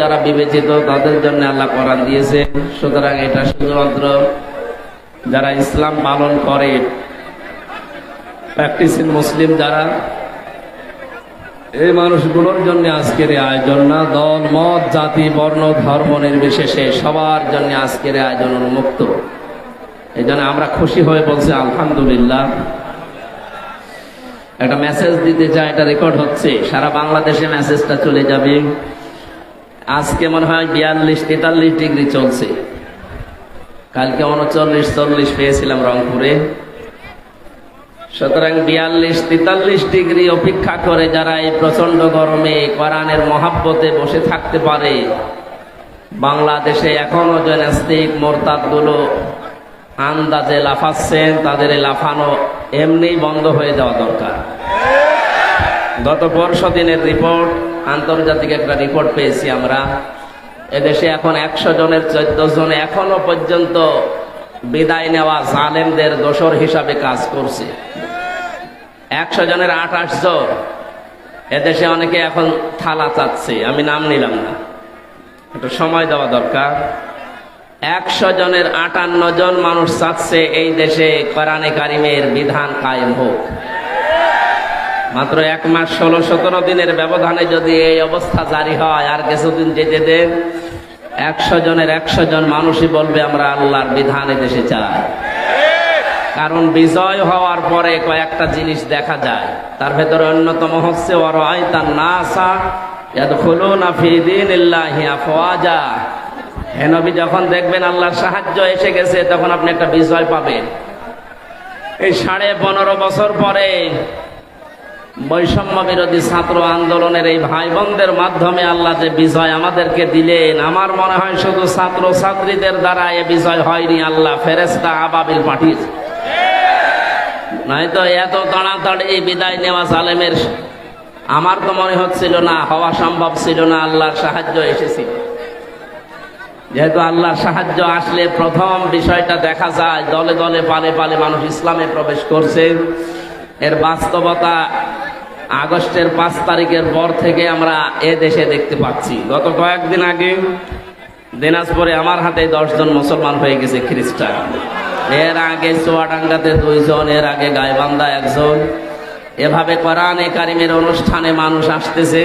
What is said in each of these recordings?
যারা বিবেচিত তাদের জন্য আল্লাহ কোরআন দিয়েছে। সুতরাং এটা শুধুমাত্র যারা ইসলাম পালন করে, প্র্যাকটিসিং মুসলিম যারা, এই মানুষগুলোর জন্য আজকের এই আয়োজন না। দল মত জাতি বর্ণ ধর্ম নির্বিশেষে সবার জন্য আজকের এই আয়োজন উন্মুক্ত। এই জন্য আমরা খুশি হয়ে বলছি আলহামদুলিল্লাহ। একটা মেসেজ দিতে চাই, এটা রেকর্ড হচ্ছে, সারা বাংলাদেশে মেসেজটা চলে যাবে। আজকে মনে হয় 42-43 ডিগ্রি চলছে, কালকে 39-40 পেয়েছিলাম রংপুরে। সুতরাং 42-43 ডিগ্রি অপেক্ষা করে যারা এই প্রচন্ড গরমে কোরআনের মহাব্বতে বসে থাকতে পারে, বাংলাদেশে এখনো যে নাস্তিক মোরতাদগুলো আন্দাজে লাফাচ্ছেন, তাদের এই লাফানো এমনি বন্ধ হয়ে যাওয়া দরকার। গত পরশু দিনের রিপোর্ট, আন্তর্জাতিক একটা রিপোর্ট পেয়েছি আমরা, এদেশে এখন 100 জনের 14 জন এখনো পর্যন্ত বিদায় নেওয়া জালেমদের দোসর হিসাবে কাজ করছে। 100 জনের 28 জন। এদেশে অনেকে এখন থালা চাচ্ছে, আমি নাম নিলাম না, একটু সময় দেওয়া দরকার। 100 জনের 58 জন মানুষ চাচ্ছে এই দেশে কোরআনে কারিমের বিধান কায়েম হোক। মাত্র 1 মাস 16-17 দিনের ব্যবধানে যদি এই অবস্থা জারি হয়, আর কিছুদিন যেতে দেন, 100 জনের 100 জন মানুষই বলবে আমরা আল্লাহর বিধান দেশে চাই। কারণ বিজয় হওয়ার পরে কয়েকটা জিনিস দেখা যায়, তার ভেতরে অন্যতম হচ্ছে ওয়ারাআইতান নাসা ইয়াদখুলুনা ফি দীনিল্লাহি আফওয়াজা। হে নবী, যখন দেখবেন আল্লাহর সাহায্য এসে গেছে, তখন আপনি একটা বিজয় পাবেন। এই 15.5 বছর পরে বৈষম্য বিরোধী ছাত্র আন্দোলনের এই ভাই বোনদের মাধ্যমে আল্লাহ যে বিজয় আমাদেরকে দিলেন, আমার মনে হয় শুধু ছাত্র ছাত্রীদের দ্বারা এ বিজয় হয়নি, আল্লাহ ফেরেশতা আবাবিল পাঠিয়েছে। নয়তো এত তাড়াতাড়ি বিদায় নেওয়া জালেমের আমার তো মনে হচ্ছিল না, হওয়া সম্ভব ছিল না। আল্লাহর সাহায্য এসেছিল। যেহেতু আল্লাহর সাহায্য আসলে প্রথম বিষয়টা দেখা যায়, দলে দলে পালে পালে মানুষ ইসলামে প্রবেশ করছে। এর বাস্তবতা আগস্টের 5 তারিখের পর থেকে আমরা এ দেশে দেখতে পাচ্ছি। গত কয়েকদিন আগে দিনাজপুরে আমার হাতে 10 জন মুসলমান হয়ে গেছে, খ্রিস্টান। এর আগে চুয়াডাঙ্গাতে 2 জন, এর আগে গাইবান্ধা 1 জন। এভাবে কোরআনে কারিমের অনুষ্ঠানে মানুষ আসতেছে,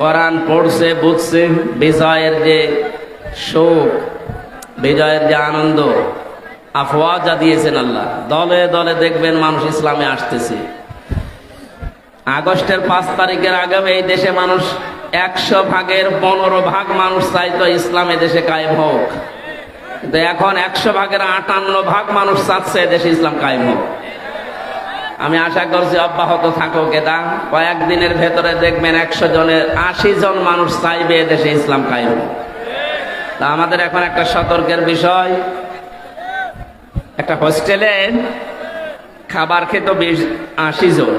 কোরআন পড়ছে, বুঝছে। বিজয়ের যে শোক, বিজয়ের যে আনন্দ, আফওয়াজা দিয়েছেন আল্লাহ। দলে দলে দেখবেন মানুষ ইসলামে আসতেছে। আগস্টের 5 তারিখের আগে এই দেশে মানুষ 100 ভাগের 15 ভাগ মানুষ চাইতো ইসলামে দেশে কায়েম হোক, কিন্তু এখন 100 ভাগের 58 ভাগ মানুষ চাচ্ছে দেশে ইসলাম কায়েম হোক। আমি আশা করছি অব্যাহত থাকুক এটা। কয়েকদিনের ভেতরে দেখবেন 100 জনের 80 জন মানুষ চাইবে দেশে ইসলাম কায়েম হোক। তা আমাদের এখন একটা সতর্কের বিষয়, একটা হোস্টেলে খাবার খেত 80 জন,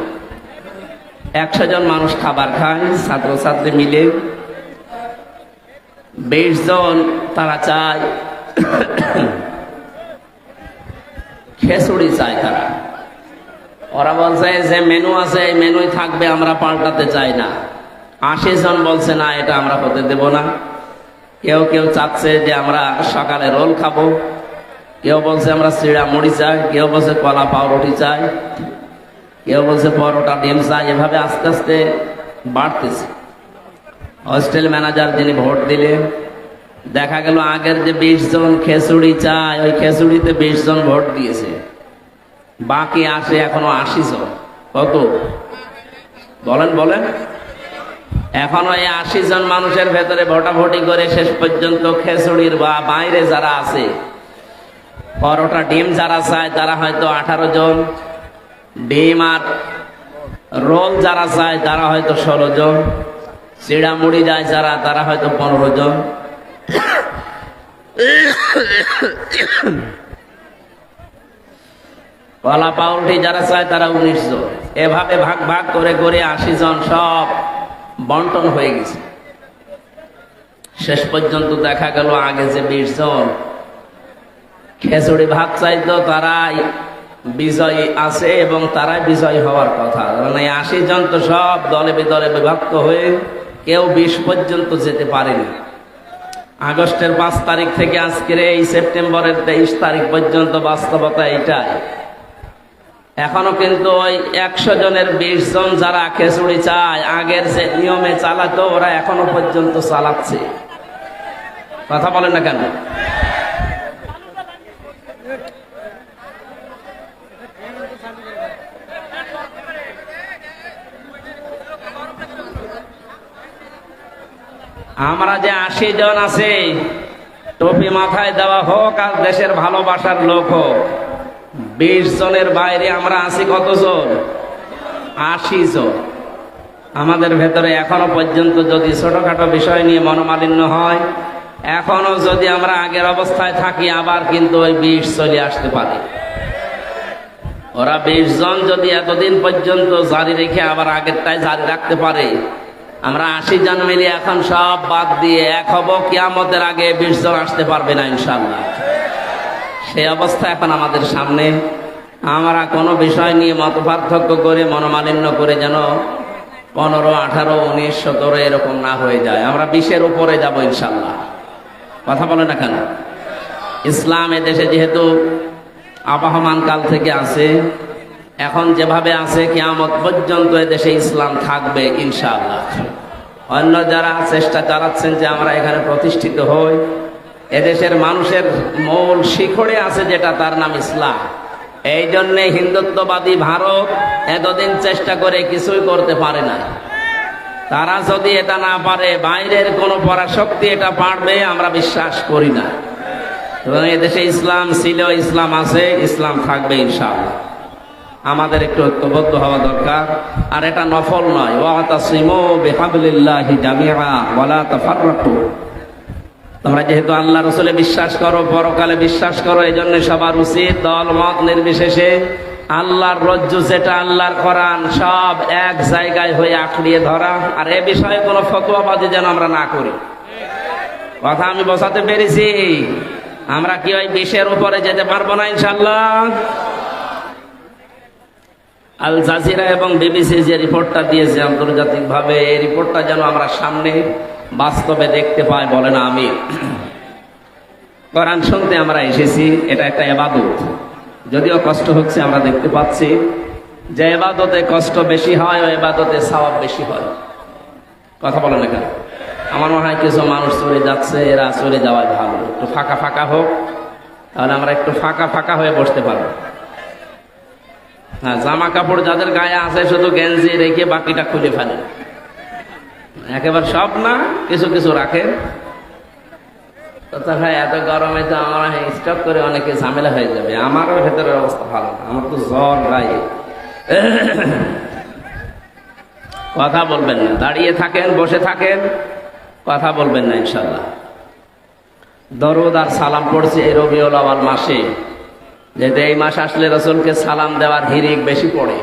100 জন মানুষ খাবার খায় ছাত্রছাত্রী মিলে। 20 জন তারা চায় খিচুড়ি চায়। ওরা বলছে যে মেনু আছে, এই মেনুই থাকবে, আমরা পাল্টাতে চাই না। 80 জন বলছে না, এটা আমরা হতে দেব না। কেউ কেউ চাচ্ছে যে আমরা সকালে রোল খাবো, কেউ বলছে আমরা চিড়া মুড়ি চাই, কেউ বলছে কলা পাউরুটি চাই, কেউ বলছে পরোটা ডিম চাই। এভাবে আস্তে আস্তে বাড়তেছে। হোস্টেল ম্যানেজার যিনি ভোট দিলেন, দেখা গেল আগের যে 20 জন খিচুড়ি চায়, ওই খিচুড়িতে 20 জন ভোট দিয়েছে, বাকি আসে এখনো 80 জন। কত বলেন বলেন? এখনো এই 80 জন মানুষের ভেতরে ভোটাভুটি করে শেষ পর্যন্ত খিচুড়ির বা বাইরে যারা আছে, পরোটা ডিম যারা চায় তারা হয়তো 18 জন, ডিম আর রোল যারা চায় তারা হয়তো 16 জন, চিড়া মুড়ি যায় যারা তারা হয়তো 15 জন, কলা পাউরুটি যারা চায় তারা 19 জন। এভাবে ভাগ ভাগ করে করে 80 জন সব বন্টন হয়ে গেছে। শেষ পর্যন্ত দেখা গেল আগে যে 20 জন খিচুড়ি ভাত চাইতো, তারাই বিজয়ী আছে এবং তারাই বিজয়ী হওয়ার কথা। মানে 80 জন তো সব দলে বিদলে বিভক্ত হয়ে কেউ 20 পর্যন্ত যেতে পারেনি। আগস্টের 5 তারিখ থেকে আজকের এই সেপ্টেম্বরের 23 তারিখ পর্যন্ত বাস্তবতা এইটাই। এখনো কিন্তু ওই 100 জনের 20 জন যারা খিচুড়ি চায় আগের যে নিয়মে চালাতো ওরা এখনো পর্যন্ত চালাচ্ছে। কথা বলেন না কেন? আমরা যে 80 জন আছে, টুপি মাথায় দেওয়া হোক আর দেশের ভালোবাসার লোক হোক, 20 জনের বাইরে আমরা আছি কতজন? 80 জন। আমাদের ভেতরে এখনো পর্যন্ত যদি ছোটখাটো বিষয় নিয়ে মনোমালিন্য হয়, এখনো যদি আমরা আগের অবস্থায় থাকি, আবার কিন্তু ওই 20 চলে আসতে পারে। ওরা 20 জন যদি এতদিন পর্যন্ত জারি রেখে আবার আগেরটাই জারি রাখতে পারে, আমরা 80 জন মিলে এখন সব বাদ দিয়ে এক হব, কিয়ামতের আগে 20 জন আসতে পারবে না ইনশাআল্লাহ। সেই অবস্থা এখন আমাদের সামনে। আমরা কোনো বিষয় নিয়ে মত পার্থক্য করে মনোমালিন্য করে যেন 15, 18, 19, 17 এরকম না হয়ে যায়। আমরা 20-এর উপরে যাব ইনশাআল্লাহ। কথা বলে না কেন? ইসলাম এদেশে যেহেতু আবহমান কাল থেকে আছে, এখন যেভাবে আছে কিয়ামত পর্যন্ত এদেশে ইসলাম থাকবে ইনশাআল্লাহ। অন্য যারা চেষ্টা চালাচ্ছেন যে আমরা এখানে প্রতিষ্ঠিত হই, এদেশের মানুষের মূল শিখরে আছে যেটা, তার নাম ইসলাম। এই জন্যে হিন্দুত্ববাদী ভারত এতদিন চেষ্টা করে কিছুই করতে পারে না। তারা যদি এটা না পারে, বাইরের কোনো পরাশক্তি এটা পারবে আমরা বিশ্বাস করি না। এবং এদেশে ইসলাম ছিল, ইসলাম আছে, ইসলাম থাকবে ইনশাআল্লাহ। আমাদের একটু ঐক্যবদ্ধ হওয়া দরকার। আর এটা নফল নয়, ওয়াতাসিমু বিহাবলিল্লাহি জামিআ ওয়ালা তাফাররাকু। তোমরা যেহেতু আল্লাহ রাসূলে বিশ্বাস করো, পরকালে বিশ্বাস করো, এই জন্য সবার উচিত দল মত নির্বিশেষে আল্লাহর রজ্জু যেটা আল্লাহর কোরআন সব এক জায়গায় হয়ে আঁকড়িয়ে ধরা। আর এ বিষয়ে কোনো ফতোয়াবাজি যেন আমরা না করি। কথা আমি বোঝাতে পেরেছি? আমরা কি ওই 20-এর উপরে যেতে পারবো না ইনশাআল্লাহ? আল জাজিরা এবং বিবিসি যে রিপোর্টটা দিয়েছে আন্তর্জাতিকভাবে, এই রিপোর্টটা যেন আমরা সামনে বাস্তবে দেখতে পাই, বলে না আমি। কোরআন শুনতে আমরা এসেছি, এটা একটা ইবাদত। যদিও কষ্ট হচ্ছে, আমরা দেখতে পাচ্ছি যে ইবাদতে কষ্ট বেশি হয়, ওই ইবাদতে সওয়াব বেশি হয়। কথা বলে না কেন? আমার মনে হয় কিছু মানুষ চলে যাচ্ছে, এরা চলে যাওয়াই ভালো। একটু ফাঁকা ফাঁকা হোক, তাহলে আমরা একটু ফাঁকা ফাঁকা হয়ে বসতে পারবো। হ্যাঁ, জামা কাপড় যাদের গায়ে আছে শুধু গেঞ্জি রেখে বাকিটা খুলে ফেলেন, একেবারে সব না, কিছু কিছু রাখেন। তথা এত গরমে তো আমরা স্টক করে অনেকে ঝামেলা হয়ে যাবে। আমারও ভেতরের অবস্থা ভালো না, আমার তো জ্বর গায়ে। কথা বলবেন না, দাঁড়িয়ে থাকেন, বসে থাকেন, কথা বলবেন না ইনশাল্লাহ। দরুদ আর সালাম পড়ছে এই রবিউল আউয়াল মাসে, যেহেতু এই মাস আসলে রাসূলকে সালাম দেওয়ার হিরিক বেশি পড়ে।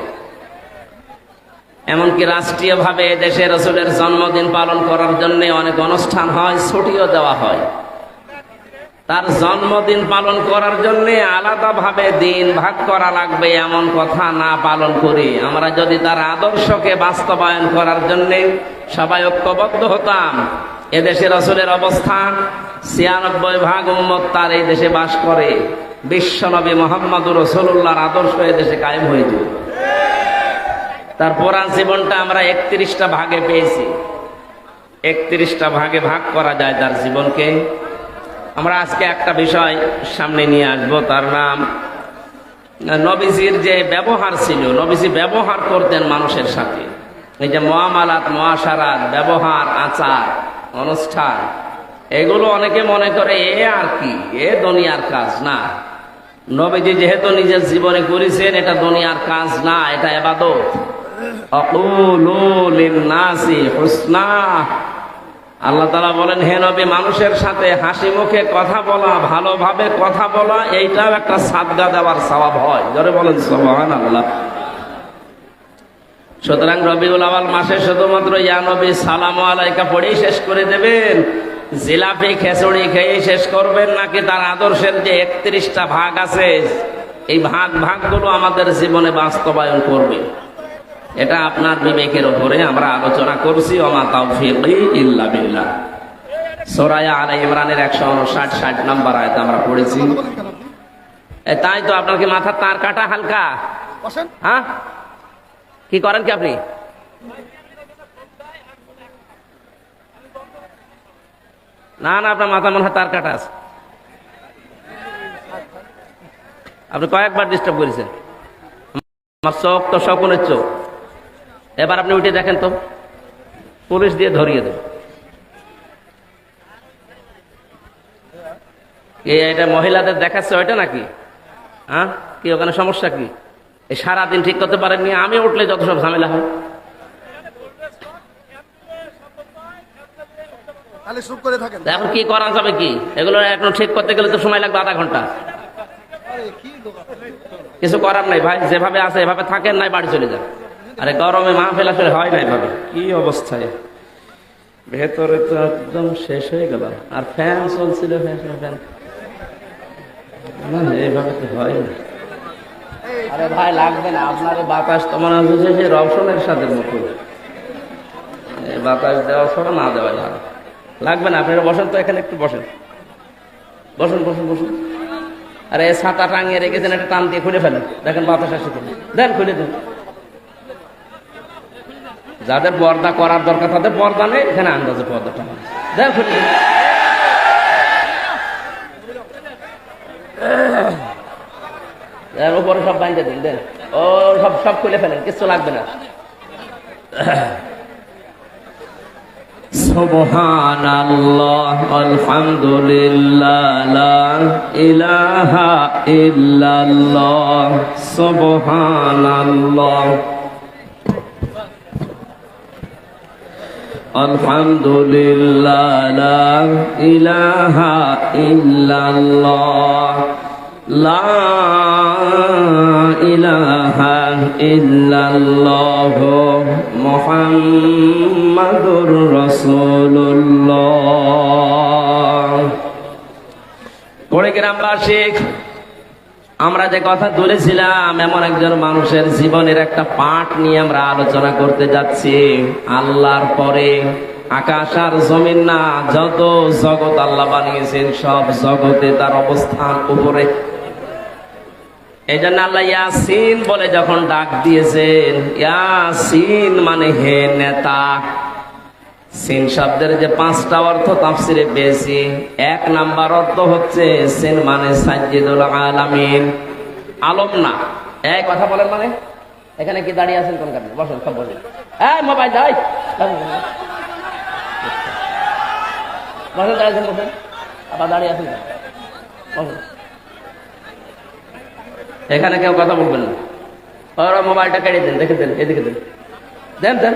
এমনকি রাষ্ট্রীয়ভাবে দেশে রাসূলের জন্মদিন পালন করার জন্য অনেক অনুষ্ঠান হয়, ছুটিও দেওয়া হয়। তার জন্মদিন পালন করার জন্য আলাদাভাবে দিন ভাগ করা লাগবে এমন কথা না পালন করি। আমরা যদি তার আদর্শকে বাস্তবায়ন করার জন্য সবাই ঐক্যবদ্ধ হতাম, এদেশে রাসূলের অবস্থান ৯৬% উম্মত তার এই দেশে বাস করে। বিশ্বনবী মুহাম্মদুর রাসূলুল্লাহর আদর্শ এদেশে কায়েম হয়ে যেত। তার পুরা জীবনটা আমরা ৩১টা ভাগে পেয়েছি। ৩১টা ভাগে ভাগ করা যায় তার জীবনকে। আমরা আজকে একটা বিষয় সামনে নিয়ে আসবো, তার নাম নবীজির যে ব্যবহার ছিল। নবীজি ব্যবহার করতেন মানুষের সাথে, এই যে মুআমালাত, মুআশারাত, ব্যবহার, আচার, অনুষ্ঠান, এগুলো অনেকে মনে করে এ আর কি, এ দুনিয়ার কাজ না। নবীজি যেহেতু নিজের জীবনে করেছেন, এটা দুনিয়ার কাজ না, এটা ইবাদত। আকুলু লিন-নাসি হুসনা। আল্লাহ তাআলা বলেন, হে নবী, মানুষের সাথে হাসি মুখে কথা বলা, ভালোভাবে কথা বলা, এইটাও একটা সাদকা দেওয়ার সওয়াব হয়। জোরে বলেন সুবহানাল্লাহ। সুতরাং রবিউল আউয়াল মাসে শুধুমাত্র ইয়া নবী সালামু আলাইকা পড়েই শেষ করে দেবেন, জিলাপি খিচুড়ি খেয়ে শেষ করবেন নাকি তার আদর্শের যে ৩১টা ভাগ আছে, এই ভাগগুলো আমাদের জীবনে বাস্তবায়ন করবে, এটা আপনার বিবেকের উপরে। আমরা আলোচনা করছি, ওমা তাওফীকি ইল্লা বিল্লাহ। সূরা আলে ইমরানের 159 নম্বর আয়াত আমরা পড়েছি। তাই তো আপনার কি মাথার তার কাটা হালকা? হ্যাঁ, কি করেন কি আপনি? না না, আপনার মাথা মনে হয় তার কাটা আছে। আপনি কয়েকবার ডিস্টার্ব করেছেন আমার চোখ তো শকুনের চোখ। এবার আপনি উঠে দেখেন তো, পুলিশ দিয়ে ধরিয়ে দেব। এটা মহিলাদের দেখাচ্ছে ওইটা নাকি? হ্যাঁ, কি ওখানে সমস্যা কি? এই সারাদিন ঠিক করতে পারেননি, আমি উঠলে যত সব ঝামেলা হয়। এখন কি করা যাবে কি? এগুলো এখন ঠিক করতে গেলে তো সময় লাগবে আধা ঘন্টা। কিছু করার নাই ভাই, যেভাবে আছে এভাবে থাকেন, নাই বাড়ি চলে যান। আরে গরমে মাহফিল আসলে হয় না এভাবে। কি অবস্থায় ভেতরে তো একদম শেষ হয়ে গেল। আর ফ্যান চলছিল, ফ্যান না, এইভাবে তো হয় না। আরে ভাই লাগবে না আপনার বাতাস, তো মনে হচ্ছে যে রওশনের সাথে মতো বাতাস দেওয়া ছাড়া না দেওয়া যায়। লাগবে না, আপনারা বসেন তো, এখানে একটু বসেন, বসুন বসুন বসুন। আরে ছাতা টাঙিয়ে রেখেছেন, একটা টান দিয়ে খুলে ফেলেন, দেখেন বাতাস আসে কিনা। দেন, খুলে দেন। যাদের পর্দা করার দরকার তাদের পর্দা নেই, এখানে আন্দাজে পর্দাটা দেন, খুলে দেন। উপরে সব বাইন্দে দিন, দেন। ও সব সব খুলে ফেলেন, কিছু লাগবে না। সুবহানাল্লাহ, আলহামদুলিল্লাহ, লা ইলাহা ইল্লাল্লাহ, সুবহানাল্লাহ, আলহামদুলিল্লাহ, লা ইলাহা ইল্লাল্লাহ, লা ইলাহা ইল্লাল্লাহ, মুহাম্মাদুর রাসূলুল্লাহ। গ্রামবাসী, আমরা যে কথা তুলেছিলাম, এমন একজন মানুষের জীবনের একটা পাঠ নিয়ে আমরা আলোচনা করতে যাচ্ছি। আল্লাহর পরে আকাশ আর জমিন না, যত জগৎ আল্লাহ বানিয়েছেন সব জগতে তার অবস্থান উপরে। এই জন্য আল্লাহ ইয়াসিন বলে যখন ডাক দিয়েছেন, ইয়াসিন মানে হে নেতা। সিন শব্দের যে 5টা অর্থ তাফসিরে পেয়েছি, 1 নাম্বার অর্থ হচ্ছে সিন মানে সাজ্জিদুল আলামিন, আলম না। এই কথা বলেন মানে, এখানে কি দাঁড়িয়ে আছেন কোন কারণে? বসেন, সব বসেন। এই মোবাইল যাই বসেন, দাঁড়িয়েছেন, বসেন। আবার দাঁড়িয়ে আছেন, বসেন। এখানে কেউ কথা বলবেন না। ওরা মোবাইলটা কেটে দেন, দেখে দেন, এদিকে দেন, দেন দেন।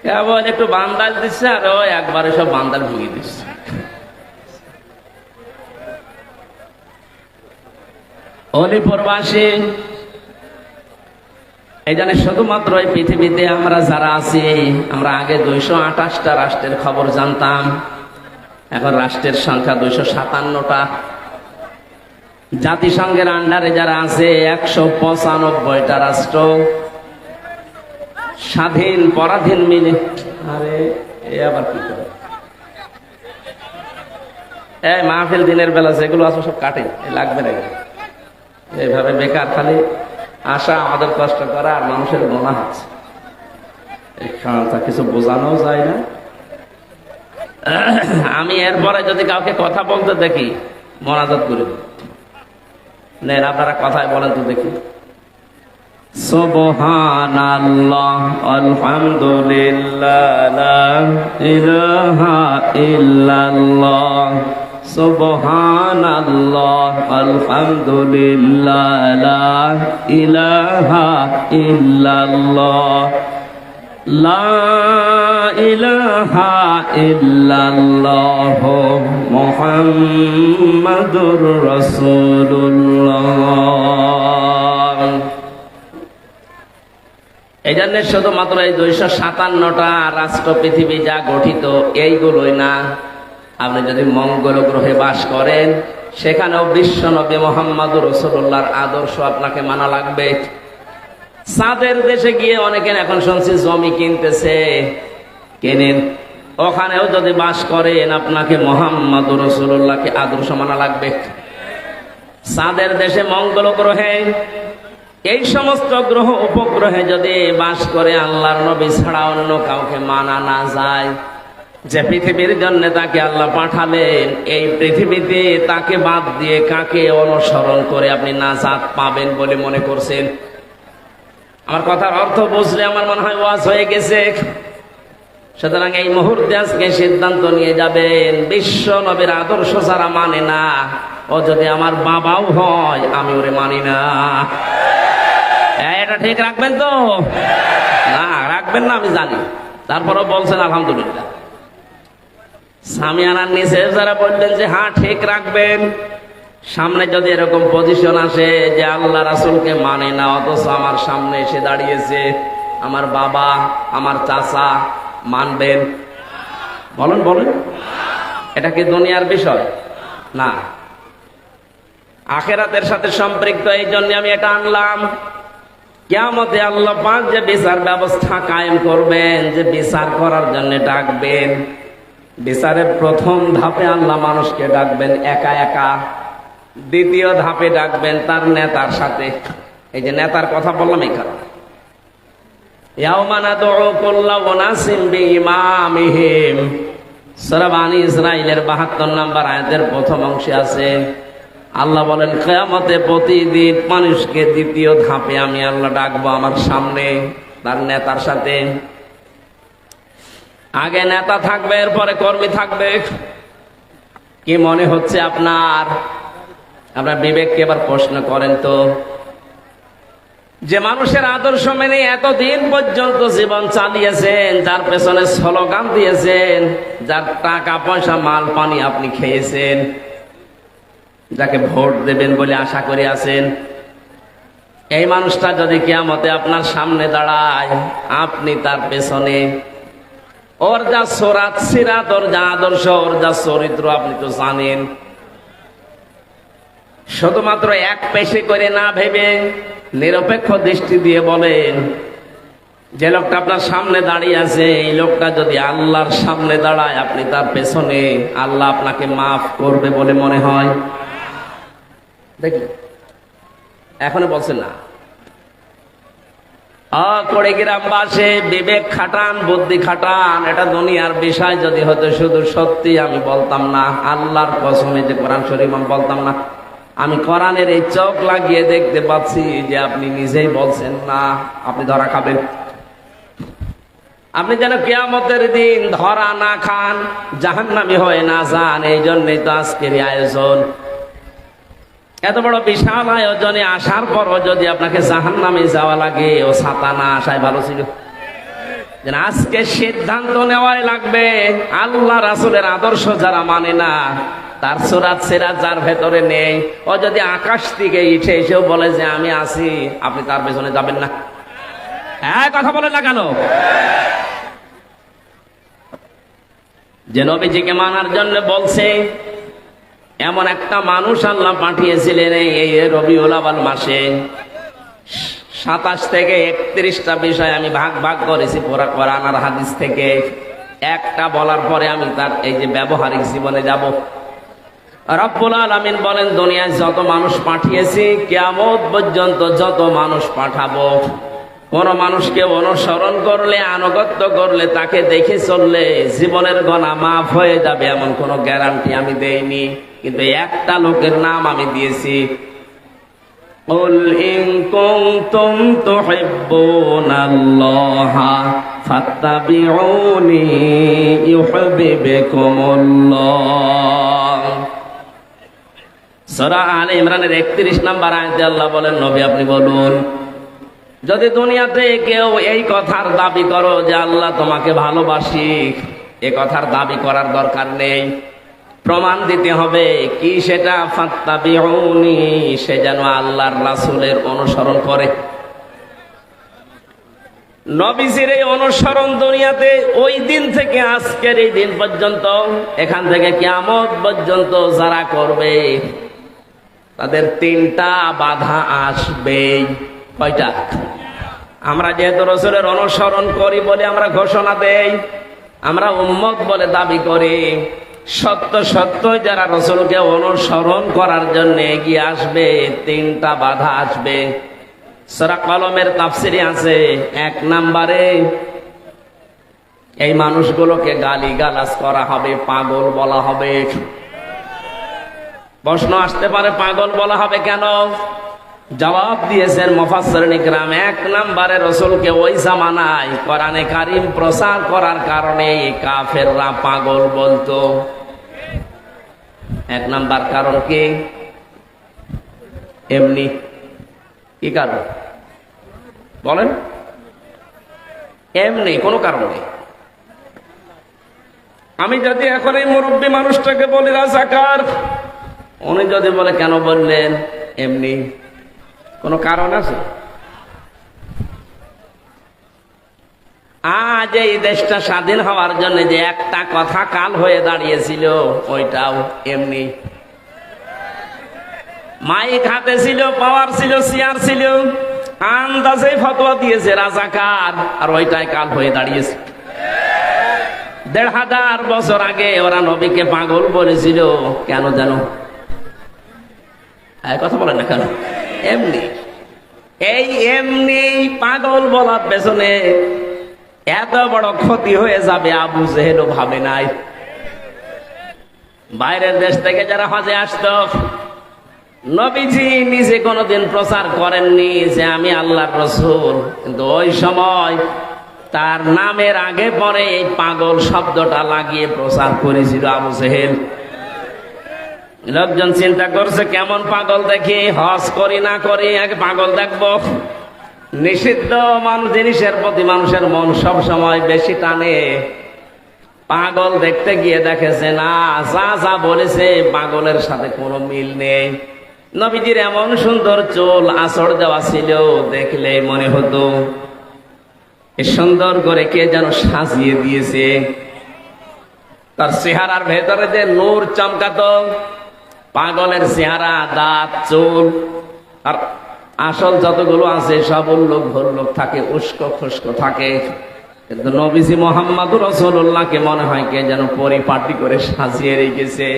কেবল একটু বান্দাল দিচ্ছে, আর ও একবারে সব বান্দাল ভুগিয়ে দিচ্ছে। অলিপুরবাসী, এই জন্য শুধুমাত্র এই পৃথিবীতে আমরা যারা আছি, আমরা আগে 228টা রাষ্ট্রের খবর জানতাম, এখন রাষ্ট্রের সংখ্যা 257টা। জাতিসংঘের আন্ডারে যারা আছে 195টা রাষ্ট্র, স্বাধীন পরাধীন মিলে। আরে এ আবার কি করে? এই মাহফিল দিনের বেলা যেগুলো আছে সব কাটে, লাগবে না। এইভাবে বেকার খালি আশা, আমাদের কষ্ট করা আর মানুষের গোনা হচ্ছে, এখানে কিছু বোঝানো যায় না। আমি এরপরে যদি কাউকে কথা বলতে দেখি, মোনাজাত করে নেন, আপনারা কথায় বলেন তো দেখি। সুবহানাল্লাহ, আলহামদুলিল্লাহ, লা ইলাহা ইল্লাল্লাহ, সুবহানাল্লাহ, আলহামদুলিল্লাহ, লা ইলাহা ইল্লাল্লাহ, লা ইলাহা ইল্লাল্লাহ, মুহাম্মাদুর রাসূলুল্লাহ। এই জন্য শুধুমাত্র এই 257টা রাষ্ট্র পৃথিবী যা গঠিত, এইগুলোই না। আপনি যদি মঙ্গল গ্রহে বাস করেন, সেখানেও বিশ্ব নবী মুহাম্মাদুর রাসূলুল্লাহর আদর্শ আপনাকে মানা লাগবে। চাঁদের দেশে গিয়ে অনেকে এখন শুনছি জমি কিনতেছে, কেনেন। ওখানেও যদি বাস করেন আপনাকে মুহাম্মদ রাসূলুল্লাহকে আদর্শ মানা লাগবে। চাঁদের দেশে, মঙ্গল গ্রহে, এই সমস্ত গ্রহ উপগ্রহে যদি বাস করে আল্লাহর নবী ছাড়া অন্য কাউকে মানা না যায়, যে পৃথিবীর জন্য তাকে আল্লাহ পাঠালেন, এই পৃথিবীতে তাকে বাদ দিয়ে কাকে অনুসরণ করে আপনি নাজাত পাবেন বলে মনে করছেন? আমার কথার অর্থ বুঝলে আমার মনে হয় ওয়াজ হয়ে গেছে। সুতরাং এই মুহূর্তে আজকে সিদ্ধান্ত নিয়ে যাবেন, বিশ্ব নবীর আদর্শ যারা মানে না, ও যদি আমার বাবাও হয় আমি ওরে মানি না। এটা ঠিক রাখবেন তো? না রাখবেন না আমি জানি, তারপরও বলছেন আলহামদুলিল্লাহ। সামিয়ানার নিচে যারা বললেন যে হ্যাঁ ঠিক রাখবেন, সামনে যদি এরকম পজিশন আসে যে আল্লাহ রাসূলকে মানে না অথচ আমার সামনে এসে দাঁড়িয়েছে আমার বাবা, আমার চাচা, মানবেন? বলেন বলেন, এটা কি দুনিয়ার বিষয়? না, আখিরাতের সাথে সম্পৃক্ত। এই জন্য আমি এটা আনলাম। কিয়ামতে আল্লাহ পাক যে বিচার ব্যবস্থা কায়েম করবেন, যে বিচার করার জন্য ডাকবেন, বিচারের প্রথম ধাপে আল্লাহ মানুষকে ডাকবেন একা একা, দ্বিতীয় ধাপে ডাকবেন তার নেতার সাথে। এই যে নেতার কথা বললাম এখানে, ইয়াউমা নাদউ কুল্লা উনাসিম বিইমামিহিম, সূরা বনী ইসরাঈলের ৭২ নম্বর আয়াতের প্রথম অংশে আছে। আল্লাহ বলেন কিয়ামতে প্রতিদিন মানুষকে দ্বিতীয় ধাপে আমি আল্লাহ ডাকবো আমার সামনে তার নেতার সাথে। আগে নেতা থাকবে, এরপরে কর্মী থাকবে। কি মনে হচ্ছে আপনার? আপনার বিবেককে এবার প্রশ্ন করেন তো, যে মানুষের আদর্শ মেনে এতদিন পর্যন্ত জীবন চালিয়েছেন, যার পেছনে স্লোগান দিয়েছেন, যার টাকা পয়সা মাল পানি আপনি খেয়েছেন, যাকে ভোট দেবেন বলে আশা করে আছেন, এই মানুষটা যদি কিয়ামতে আপনার সামনে দাঁড়ায়, আপনি তার পেছনে ওর যা সোরাত সিরাত, ওর যা আদর্শ, ওর যা চরিত্র আপনি তো জানেন, শুধুমাত্র এক পেশে করে না ভেবে নিরপেক্ষ দৃষ্টি দিয়ে বলেন, যে লোকটা আপনার সামনে দাঁড়িয়ে আছে, এই লোকটা যদি আল্লাহর সামনে দাঁড়ায়, আপনি তার পেছনে, আল্লাহ আপনাকে মাফ করবে বলে মনে হয়? দেখি এখনো বলছেন না। করে গ্রামবাসী বিবেক খাটান, বুদ্ধি খাটান। এটা দুনিয়ার বিষয় যদি হতো শুধু সত্যি আমি বলতাম না, আল্লাহর কসমে যে কোরআন শরীফ আমি বলতাম না। আমি কোরআনের এই চোখ লাগিয়ে দেখতে পাচ্ছি যে আপনি নিজেই বলছেন না, আপনি ধরা খাবেন। আপনি যেন কিয়ামতের দিন ধরা না খান, জাহান্নামী হয়ে না যান, এই জন্যই তো আজকের আয়োজন। এত বড় বিশাল আয়োজনে আসার পরও যদি আপনাকে জাহান্নামে যাওয়া লাগে, ও ছাতা না আসায় ভালো ছিল। আজকে সিদ্ধান্ত নেওয়াই লাগবে, আল্লাহ রাসূলের আদর্শ যারা মানে না, তার সুরাত সিরাত যার ভেতরে নেই, ও যদি আকাশ থেকে উঠে এসেও বলে যে আমি আছি, আপনি তার পেছনে যাবেন না? হ্যাঁ, কথা বলেন না কেন? যে নবীজিকে মানার জন্য বলছে, এমন একটা মানুষ আল্লাহ পাঠিয়েছিলেন এই রবিউল আউয়াল মাসে। 27 থেকে 31টা বিষয় আমি ভাগ ভাগ করেছি কোরআন আর হাদিস থেকে। একটা বলার পরে আমি তার এই যে ব্যবহারিক জীবনে যাব। রব্বুল আলামিন বলেন, দুনিয়ায় যত মানুষ পাঠিয়েছি, কিয়ামত পর্যন্ত যত মানুষ পাঠাবো, কোন মানুষকে অনুসরণ করলে, আনুগত্য করলে, তাকে দেখে চললে জীবনের গুনাহ মাফ হয়ে যাবে এমন কোন গ্যারান্টি আমি দেইনি। কিন্তু একটা লোকের নাম আমি দিয়েছি, কুল ইন কুনতুম তুহিব্বুনাল্লাহা ফাত্তাবিউনি ইউহিব্বুকুমুল্লাহ। সূরা আলে ইমরানের 31 নম্বর আয়াতে আল্লাহ বলেন, নবী আপনি বলুন, যদি দুনিয়াতে কেউ এই কথার দাবি করো যে আল্লাহ তোমাকে ভালোবাসি, এ কথার দাবি করার দরকার নেই, প্রমাণ দিতে হবে। কি সেটা? ফাত্তাবিউনি, সে যেন আল্লাহর রাসূলের অনুসরণ করে। নবীজির এই অনুসরণ দুনিয়াতে ওই দিন থেকে আজকের এই দিন পর্যন্ত, এখান থেকে কিয়ামত পর্যন্ত যারা করবে, তাদের 3টা বাধা আসবে। কয়টা? আমরা যেহেতু রসুলের অনুসরণ করি বলে আমরা ঘোষণা দেই, আমরা উম্মত বলে দাবি করি। সত্য সত্য যারা রসুলকে অনুসরণ করার জন্য এগিয়ে আসবে, তিনটা বাধা আসবে। সূরা কলমের তাফসিরে আছে, 1 নম্বরে এই মানুষগুলোকে গালিগালাজ করা হবে, পাগল বলা হবে। প্রশ্ন আসতে পারে, পাগল বলা হবে কেন? জবাব দিয়েছেন মুফাসসিরিন ইকরাম, 1 নম্বরে রসুলকে ওই জামানায় কোরআনে কারীম প্রচার করার কারণে কাফেররা পাগল বলতো। 1 নম্বর কারণ কি? এমনি। কি কারণ বলেন? এমনি, কোনো কারণ নেই। আমি যদি এখন এই মুরব্বী মানুষটাকে বলি রাজাকার, উনি যদি বলে কেন বললেন? এমনি। কোনো কারণ আছে? আজ এই দেশটা স্বাধীন হওয়ার জন্য যে একটা কথা কাল হয়ে দাঁড়িয়েছিল, ওইটাও এমনি। মাইক হাতে ছিল, পাওয়ার ছিল, চেয়ার ছিল, আন্দাজে ফতোয়া দিয়েছে রাজাকার, আর ওইটাই কাল হয়ে দাঁড়িয়েছে। 1500 বছর আগে ওরা নবীকে পাগল বলেছিল, কেন জানো? কথা বলেন না কেন? এমনি। এই এমনি পাগল বলার পেছনে এত বড় ক্ষতি হয়ে যাবে আবু জেহেলও ভাবে নাই। বাইরের দেশ থেকে যারা হজে আসতো, নবীজি নিজে কোনোদিন প্রচার করেননি যে আমি আল্লাহর রাসূল, কিন্তু ওই সময় তার নামের আগে পরে এই পাগল শব্দটা লাগিয়ে প্রচার করেছিল আবু জেহেল। লোকজন চিন্তা করছে কেমন পাগল দেখি, হজ করি না করি আগে পাগল দেখবো। নিষিদ্ধ জিনিসের প্রতি মানুষের মন সব সময় বেশি টানে। পাগল দেখতে গিয়ে দেখেছে না, যা যা বলেছে পাগলের সাথে কোনো মিল নেই। নবীজির এমন সুন্দর চুল আঁচড় দেওয়া ছিল, দেখলে মনে হতো সুন্দর করে কে যেন সাজিয়ে দিয়েছে। তার চেহারার ভেতরে যে নূর চমকাতো, পাগলের চেহারা, দাঁত, চুল আর আসল যতগুলো আছে সব উল্লোক ভল্লোক থাকে, উস্কো খুস্কো থাকে। কিন্তু নবীজি মুহাম্মদুর রাসূলুল্লাহকে মনে হয় কে যেন পরিপাটি করে সাজিয়ে রেখেছে।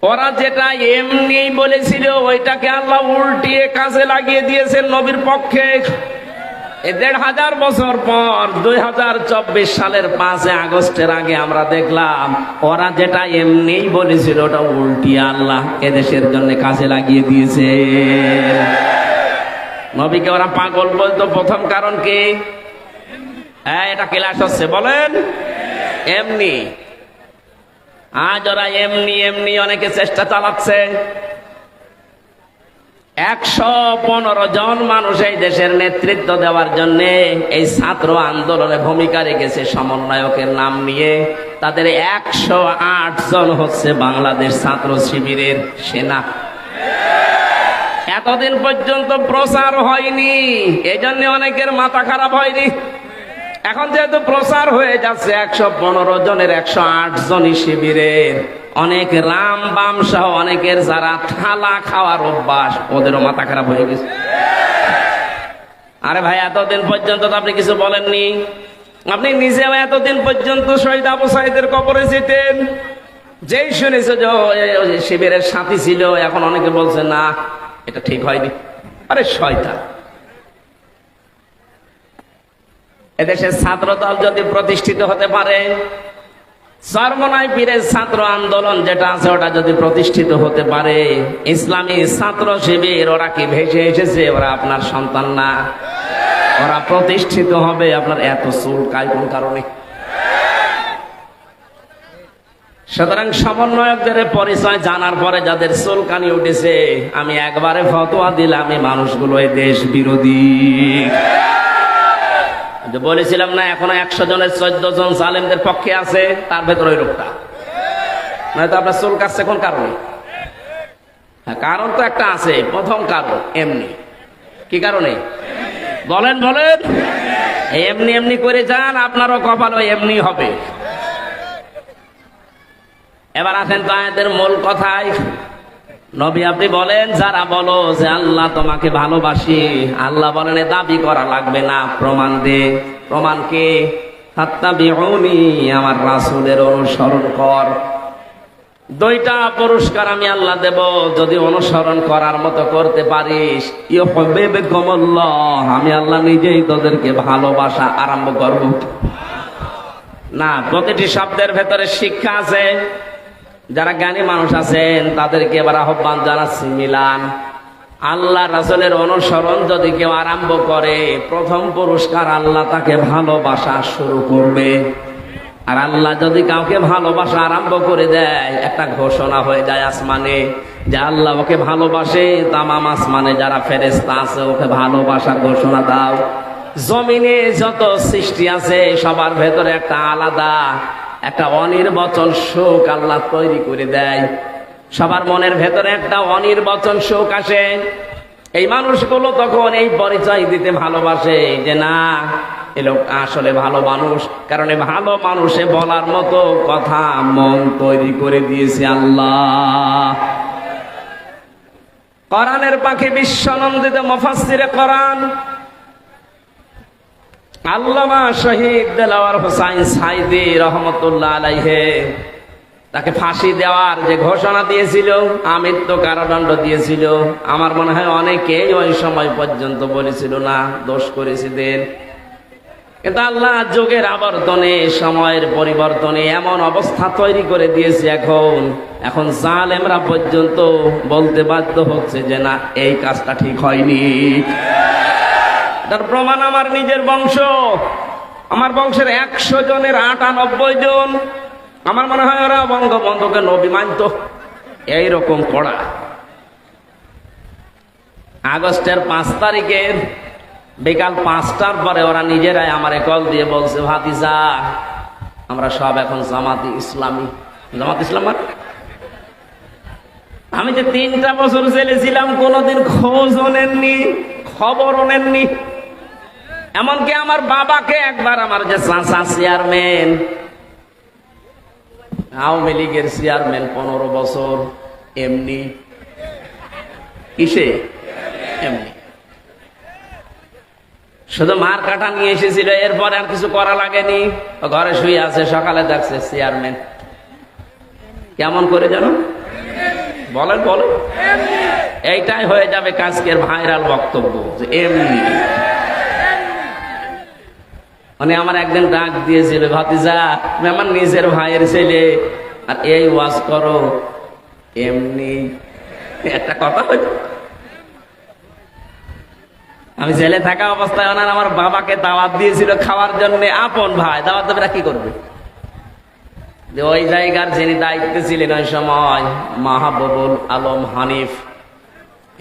ওরা যেটা এমনি বলেছিল ওইটাকে আল্লাহ উল্টিয়ে কাজে লাগিয়ে দিয়েছেন নবীর পক্ষে। 1500 বছর পর 2024 সালের 5 আগস্টের আগে আমরা দেখলাম ওরা যেটা এমনি বলেছিল ওটা উল্টিয়ে আল্লাহ এদেশের জন্য কাজে লাগিয়ে দিয়েছে। নবীকে ওরা পাগল বলতো, প্রথম কারণ কি? এটা ক্লাস হচ্ছে, বলেন এমনি। আজ ওরা এমনি এমনি অনেকে চেষ্টা চালাচ্ছে। 115 জন মানুষ এই দেশের নেতৃত্ব দেওয়ার জন্য এই ছাত্র আন্দোলনে ভূমিকা রেখেছে সমন্বয়কের নাম নিয়ে। তাদের 108 জন হচ্ছে বাংলাদেশ ছাত্র শিবিরের সেনা। এতদিন পর্যন্ত প্রচার হয়নি, এই জন্য অনেকের মাথা খারাপ হয়নি। এখন যেহেতু প্রচার হয়ে যাচ্ছে, 115 জনের 108 জনই শিবিরের। অনেক রাম বাম সহ অনেকের যারা থালা খাওয়ার অভ্যাস, ওদেরও মাথা খারাপ হয়ে গেছে। আরে ভাই, এতদিন পর্যন্ত তো আপনি কিছু বলেননি। আপনি নিজেও এতদিন পর্যন্ত শহীদ আবু সাঈদের কবরে যেতেন, যেই শুনেছে যে শিবিরের সাথী ছিল, এখন অনেকে বলছে না এটা ঠিক হয়নি। আরে শয়তান! এদেশের ছাত্র দল যদি প্রতিষ্ঠিত হতে পারে, চরমনাই পীরের ছাত্র আন্দোলন যেটা আছে ওটা যদি প্রতিষ্ঠিত হতে পারে, ইসলামী ছাত্র শিবির ওরা কি ভেসে এসেছে? ওরা আপনার সন্তান না? ওরা প্রতিষ্ঠিত হবে। আপনার এত চুলকায় কোন কারণে? সুতরাং সমন্বয়কদের পরিচয় জানার পরে যাদের চুলকানি উঠেছে, আমি একবারে ফতোয়া দিলাম এই মানুষগুলো এই দেশ বিরোধী। বলেছিলাম না, এখনো 100 জনের 14 জন জালেমদের পক্ষে আছে, তার ভেতরে ওই লোকটা। নয়তো আপনার চুল কাটছে কোন কারণে? কারণ তো একটা আছে। প্রথম কারণ এমনি। কি কারণে? বলেন বলেন। এমনি এমনি করে যান, আপনারও কপাল এমনি হবে। এবার আসেন তো আয়াতের মূল কথায়। নবী আপনি বলেন, যারা বলো যে আল্লাহ তোমাকে ভালোবাসি, আল্লাহ বলেন এ দাবি করা লাগবে না, প্রমাণ দে। প্রমাণ কি? ফাত্তাবিউনি, আমার রাসূলের অনুসরণ কর। দুইটা পুরস্কার আমি আল্লাহ দেব যদি অনুসরণ করার মতো করতে পারিস। ইউহিব্বুকুমুল্লাহ, আমি আল্লাহ নিজেই তোদেরকে ভালোবাসা আরম্ভ করব। না, প্রতিটি শব্দের ভেতরে শিক্ষা আছে। যারা জ্ঞানী মানুষ আছেন তাদেরকে এবার আহ্বান জানাচ্ছি, মিলান। আল্লাহ রাসূলের অনুসরণ যদি কেউ আরম্ভ করে, প্রথম পুরস্কার আল্লাহ তাকে ভালোবাসা শুরু করবে। আর আল্লাহ যদি কাউকে ভালোবাসা আরম্ভ করে দেয়, একটা ঘোষণা হয়ে যায় আসমানে যে আল্লাহ ওকে ভালোবাসে। তামাম আসমানে যারা ফেরেশতা আছে ওকে ভালোবাসার ঘোষণা দাও। জমিনে যত সৃষ্টি আছে সবার ভেতরে একটা আলাদা, একটা অনির্বচন শোক আল্লাহ তৈরি করে দেয়। সবার মনের ভেতরে একটা অনির্বচন শোক আসে। এই মানুষগুলো তখন এই পরিচয় দিতে ভালোবাসে যে না, এ লোক আসলে ভালো মানুষ, কারণ এই ভালো মানুষে বলার মতো কথা মন তৈরি করে দিয়েছে আল্লাহ। কোরআনের পাখি বিশ্বনন্দিত মুফাসসিরে কোরআন আল্লামা শহীদ দেলাওয়ার হোসাইন সাইদি রহমতুল্লাহ আলাইহি, তাকে ফাঁসি দেওয়ার যে ঘোষণা দিয়েছিল, আমৃত্যু কারাদণ্ড দিয়েছিল। আমার মনে হয় অনেকেই ওই সময় পর্যন্ত বলেছিল না, দোষ করেছিলেন। কিন্তু আল্লাহ যুগের আবর্তনে, সময়ের পরিবর্তনে এমন অবস্থা তৈরি করে দিয়েছে, এখন জালেমরা পর্যন্ত বলতে বাধ্য হচ্ছে যে না, এই কাজটা ঠিক হয়নি। তার প্রমাণ আমার নিজের বংশ। আমার বংশের 100 জনের 98 জন আমার মনে হয় ওরা বঙ্গবন্ধুকে নবী মানত। এইরকম কড়া। আগস্টের 5 তারিখের বিকাল 5টার পরে ওরা নিজেরাই আমারে কল দিয়ে বলছে, ভাতিজা আমরা সব এখন জামাত ইসলামী। জামাত ইসলাম মানে আমি যে 3টা বছর জেলে ছিলাম কোনোদিন খোঁজও নেননি, খবরও নেননি। এমনকি আমার বাবাকে একবার আমার যে চাচা চেয়ারম্যান, আওয়ামী লীগের চেয়ারম্যান 15 বছর, এমনি কিসে এমনি শুধু মার কাটা নিয়ে এসেছিল, এরপরে আর কিছু করা লাগেনি। ঘরে শুয়ে আছে, সকালে দেখছে চেয়ারম্যান। কেমন করে জানো? বলেন বলেন। এইটাই হয়ে যাবে কাজকের ভাইরাল বক্তব্য যে এমনি। মানে আমার একদিন ডাক দিয়েছিল, ভাতিজা তুমি আমার নিজের ভাইয়ের ছেলে আর এই ওয়াজ করো এমনি। একটা কথা হইতো। আমি জেলে থাকা অবস্থায় ওনার আমার বাবাকে দাওয়াত দিয়েছিল খাওয়ার জন্য, আপন ভাই। দাওয়াত দেবে কি করবে? যে ওই জায়গার যিনি দায়িত্বে ছিলেন ওই সময়, মাহবুবুল আলম হানিফ,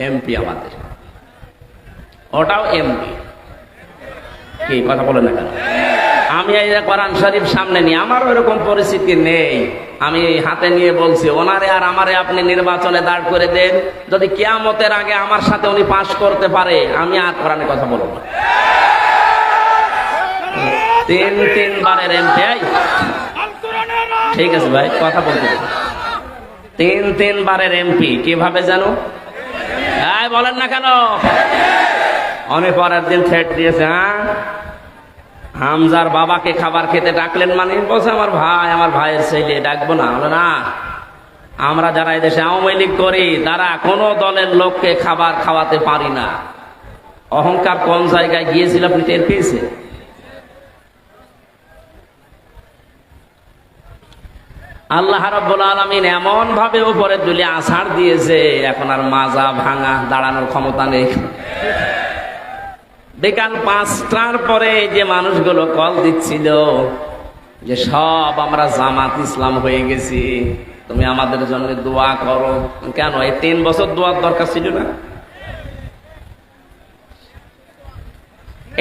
এমপি আমাদের, ওটাও এমপি। কি কথা বলে না কেন? আমি এই যে কোরআন শরীফ সামনে নিয়ে, আমার ওইরকম পরিস্থিতি নেই, আমি হাতে নিয়ে বলছি ওনারে আর আমারে আপনি নির্বাচনে দাঁড় করে দেন, যদি কিয়ামতের আগে আমার সাথে উনি পাশ করতে পারে আমি আর কোরআনে কথা বলবো না। 3 বারের এমপি। ঠিক আছে ভাই, কথা বলতে 3 বারের এমপি। কিভাবে জানো? বলেন না কেন? অনেক পরের দিন থ্রেট দিয়েছে, হামজার বাবাকে খাবার খেতে ডাকলেন মানে? বলছে আমার ভাই, আমার ভাইয়ের ছেলে, ডাকবো না? না, আমরা যারা এদেশে আওয়ামী লীগ করি তারা কোন দলের লোককে খাবার খাওয়াতে পারি না। অহংকার কোন জায়গায় গিয়েছিল আপনি টের পেয়েছে? আল্লাহ রাব্বুল আলামিন এমন ভাবে উপরে তুলে আছাড় দিয়েছে, এখন আর মাজা ভাঙা দাঁড়ানোর ক্ষমতা নেই। বিকাল 5টার পরে যে মানুষগুলো কল দিচ্ছিল যে সব আমরা জামাত ইসলাম হয়ে গেছি, তুমি আমাদের জন্য দোয়া করো। কেন? এই 3 বছর দোয়ার দরকার ছিল না?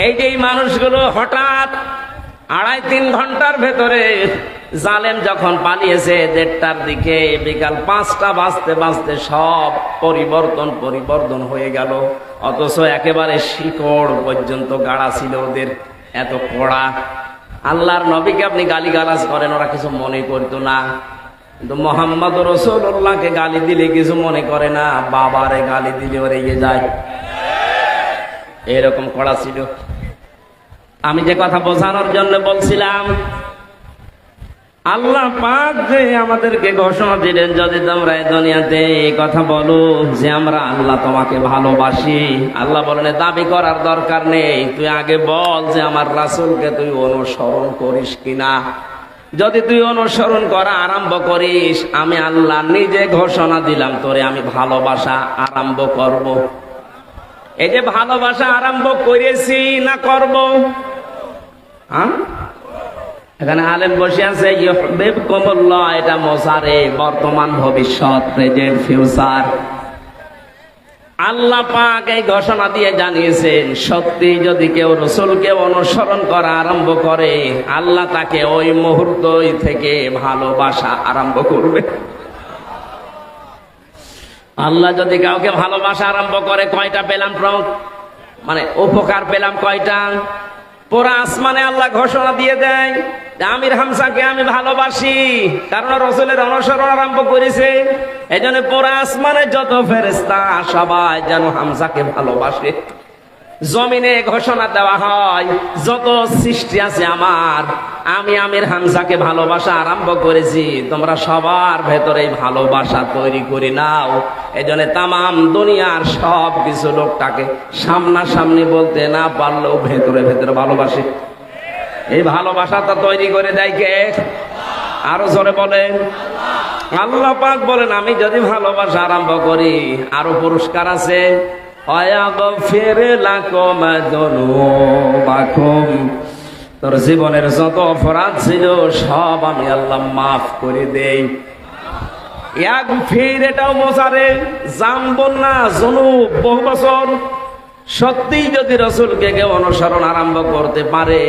এই যে মানুষগুলো হঠাৎ 2.5-3 ঘন্টার ভেতরে জালেম যখন পালিয়েছে 1:30টার দিকে, বিকাল 5টা বাজতে বাজতে সব পরিবর্তন হয়ে গেল। অথচ একেবারে শিকড় পর্যন্ত গাড়া ছিল ওদের, এত কড়া। আল্লাহর নবীকে আপনি গালিগালাজ করেন, ওরা কিছু মনে করতো না। কিন্তু মোহাম্মদ রাসূলুল্লাহকে গালি দিলে কিছু মনে করে না, বাবারে গালি দিলে রেগে যায়, এরকম কড়া ছিল। আমি যে কথা বোঝানোর জন্য বলছিলাম, আল্লাহ পাক যে আমাদেরকে ঘোষণা দিলেন, যদি তোমরা এই দুনিয়াতে এই কথা বলো যে আমরা আল্লাহ তোমাকে ভালোবাসি, আল্লাহ বলেন দাবি করার দরকার নেই, তুই আগে বল যে আমার রাসূলকে তুই অনুসরণ করিস কিনা। যদি তুই অনুসরণ করা আরম্ভ করিস, আমি আল্লাহ নিজে ঘোষণা দিলাম তোরে আমি ভালোবাসা আরম্ভ করব। এই যে ভালোবাসা আরম্ভ করেছি না করব? এখানে আলেম বসে আছে, ইউহিব্বুকুমুল্লাহ, এটা মোসারে, বর্তমান ভবিষ্যৎ, প্রেজেন্ট ফিউচার। আল্লাহ পাক এই ঘোষণা দিয়ে জানিয়েছেন, সত্যি যদি কেউ রাসূলকে অনুসরণ করা আরম্ভ করে, আল্লাহ তাকে ওই মুহূর্তই থেকে ভালোবাসা আরম্ভ করবে। আল্লাহ যদি কাউকে ভালোবাসা আরম্ভ করে, কয়টা পেলাম? মানে উপকার পেলাম কয়টা? পুরা আসমানে আল্লাহ ঘোষণা দিয়ে দেয় আমির হামজাকে আমি ভালোবাসি, কারণ রাসূলের অনুসরণ আরম্ভ করেছে। এই জন্য পুরা আসমানে যত ফেরেশতা সবাই যেন হামজাকে ভালোবাসে। জমিনে ঘোষণা দেওয়া হয়, যত সৃষ্টি আছে আমার, আমি আমির হামজাকে ভালোবাসা আরম্ভ করেছি, তোমরা সবার ভেতরে ভালোবাসা তৈরি করে নাও। এই জন্য তামাম দুনিয়ার সব কিছু লোকটাকে সামনাসামনি বলতে না পারলেও ভেতরে ভেতরে ভালোবাসে। এই ভালোবাসাটা তৈরি করে দেয় কে? আরো জোরে বলেন। আল্লাহ পাক বলেন, আমি যদি ভালোবাসা আরম্ভ করি, আরো পুরস্কার আছে। তোর জীবনের যত অপরাধ ছিল সব আমি আল্লাহ মাফ করে দেই। এটাও মোসারে, জানবো না জুনুব বহু বছর। সত্যি যদি রাসূলকে কেউ অনুসরণ আরম্ভ করতে পারে,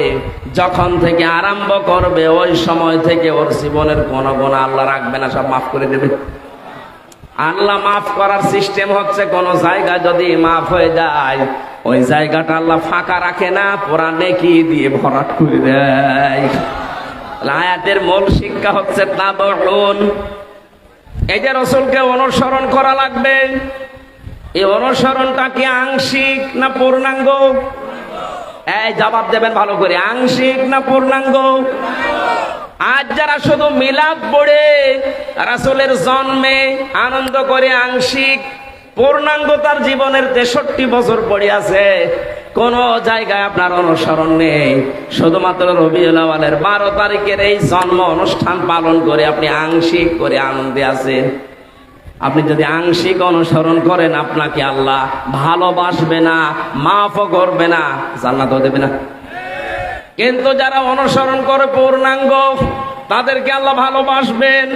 যখন থেকে আরম্ভ করবে ওই সময় থেকে ওর জীবনের কোনো গুনাহ আল্লাহ রাখবে না, সব মাফ করে দেবে। আল্লাহ মাফ করার সিস্টেম হচ্ছে, কোন জায়গা যদি মাফ হয়ে যায়, ওই জায়গাটা আল্লাহ ফাঁকা রাখে না, পুরা নেকি দিয়ে ভরাট করে দেয়। আয়াতের মূল শিক্ষা হচ্ছে তাবউন। এই যে রাসূলকে অনুসরণ করা লাগবে, এই অনুসরণটা কি আংশিক না পূর্ণাঙ্গ? এই জবাব দেবেন ভালো করে, আংশিক না পূর্ণাঙ্গ? আজ যারা শুধু মিলাদ পড়ে রাসূলের জন্মে আনন্দ করে আংশিক, পূর্ণাঙ্গ তার জীবনের 63 বছর পড়ে আছে, কোন জায়গায় আপনার অনুসরণ নেই। শুধুমাত্র রবিউল আউয়ালের 12 তারিখের এই জন্ম অনুষ্ঠান পালন করে আপনি আংশিক করে আনন্দে আছেন। আপনি যদি আংশিক অনুসরণ করেন, আপনাকে আল্লাহ ভালোবাসবে না, মাফও করবে না, জান্নাতও দেবে না। কিন্তু যারা অনুসরণ করে পূর্ণাঙ্গ, তাদেরকে আল্লাহ ভালোবাসবেন,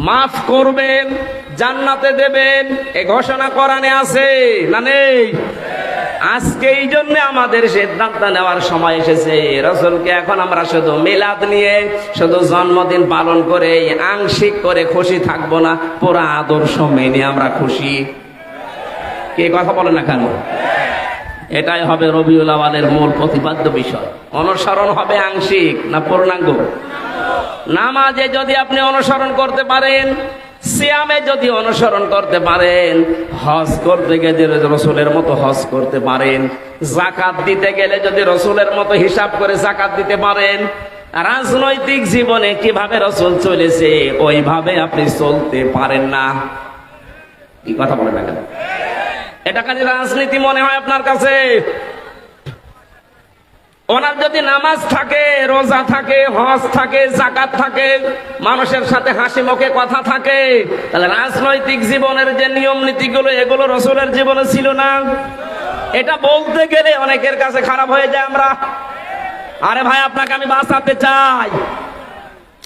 মাফ করবেন, জান্নাতে দেবেন। এই ঘোষণা কোরআনে আছে না নেই? আজকে এই জন্য আমাদের সিদ্ধান্ত নেওয়ার সময় এসেছে, রাসূলকে এখন আমরা শুধু মিলাদ নিয়ে, শুধু জন্মদিন পালন করে আংশিক করে খুশি থাকবো না, পুরো আদর্শ মেনে আমরা খুশি। কে কথা বলে না কেন? এটাই হবে রবিউল আউয়ালের মূল প্রতিপাদ্য বিষয়। অনুসরণ হবে আংশিক না পূর্ণাঙ্গ? নামাজে যদি আপনি অনুসরণ করতে পারেন, সিয়ামে যদি অনুসরণ করতে পারেন, হজ করতে গেলে রাসূলের মতো হজ করতে পারেন, যাকাত দিতে গেলে যদি রাসূলের মতো হিসাব করে যাকাত দিতে পারেন, রাজনৈতিক জীবনে কিভাবে রাসূল চলেছে ওইভাবে আপনি চলতে পারেন না। কি কথা বলেন না কেন? এটা কাজে রাজনীতি মনে হয় আপনার কাছে? ওনার যদি নামাজ থাকে, রোজা থাকে, হজ থাকে, যাকাত থাকে, মানুষের সাথে হাসি মুখে কথা থাকে, তাহলে রাজনৈতিক জীবনের যে নিয়ম নীতিগুলো, এগুলো রাসূলের জীবনে ছিল না? এটা বলতে গেলে অনেকের কাছে খারাপ হয়ে যায়। আমরা, আরে ভাই আপনাকে আমি বাঁচাতে চাই,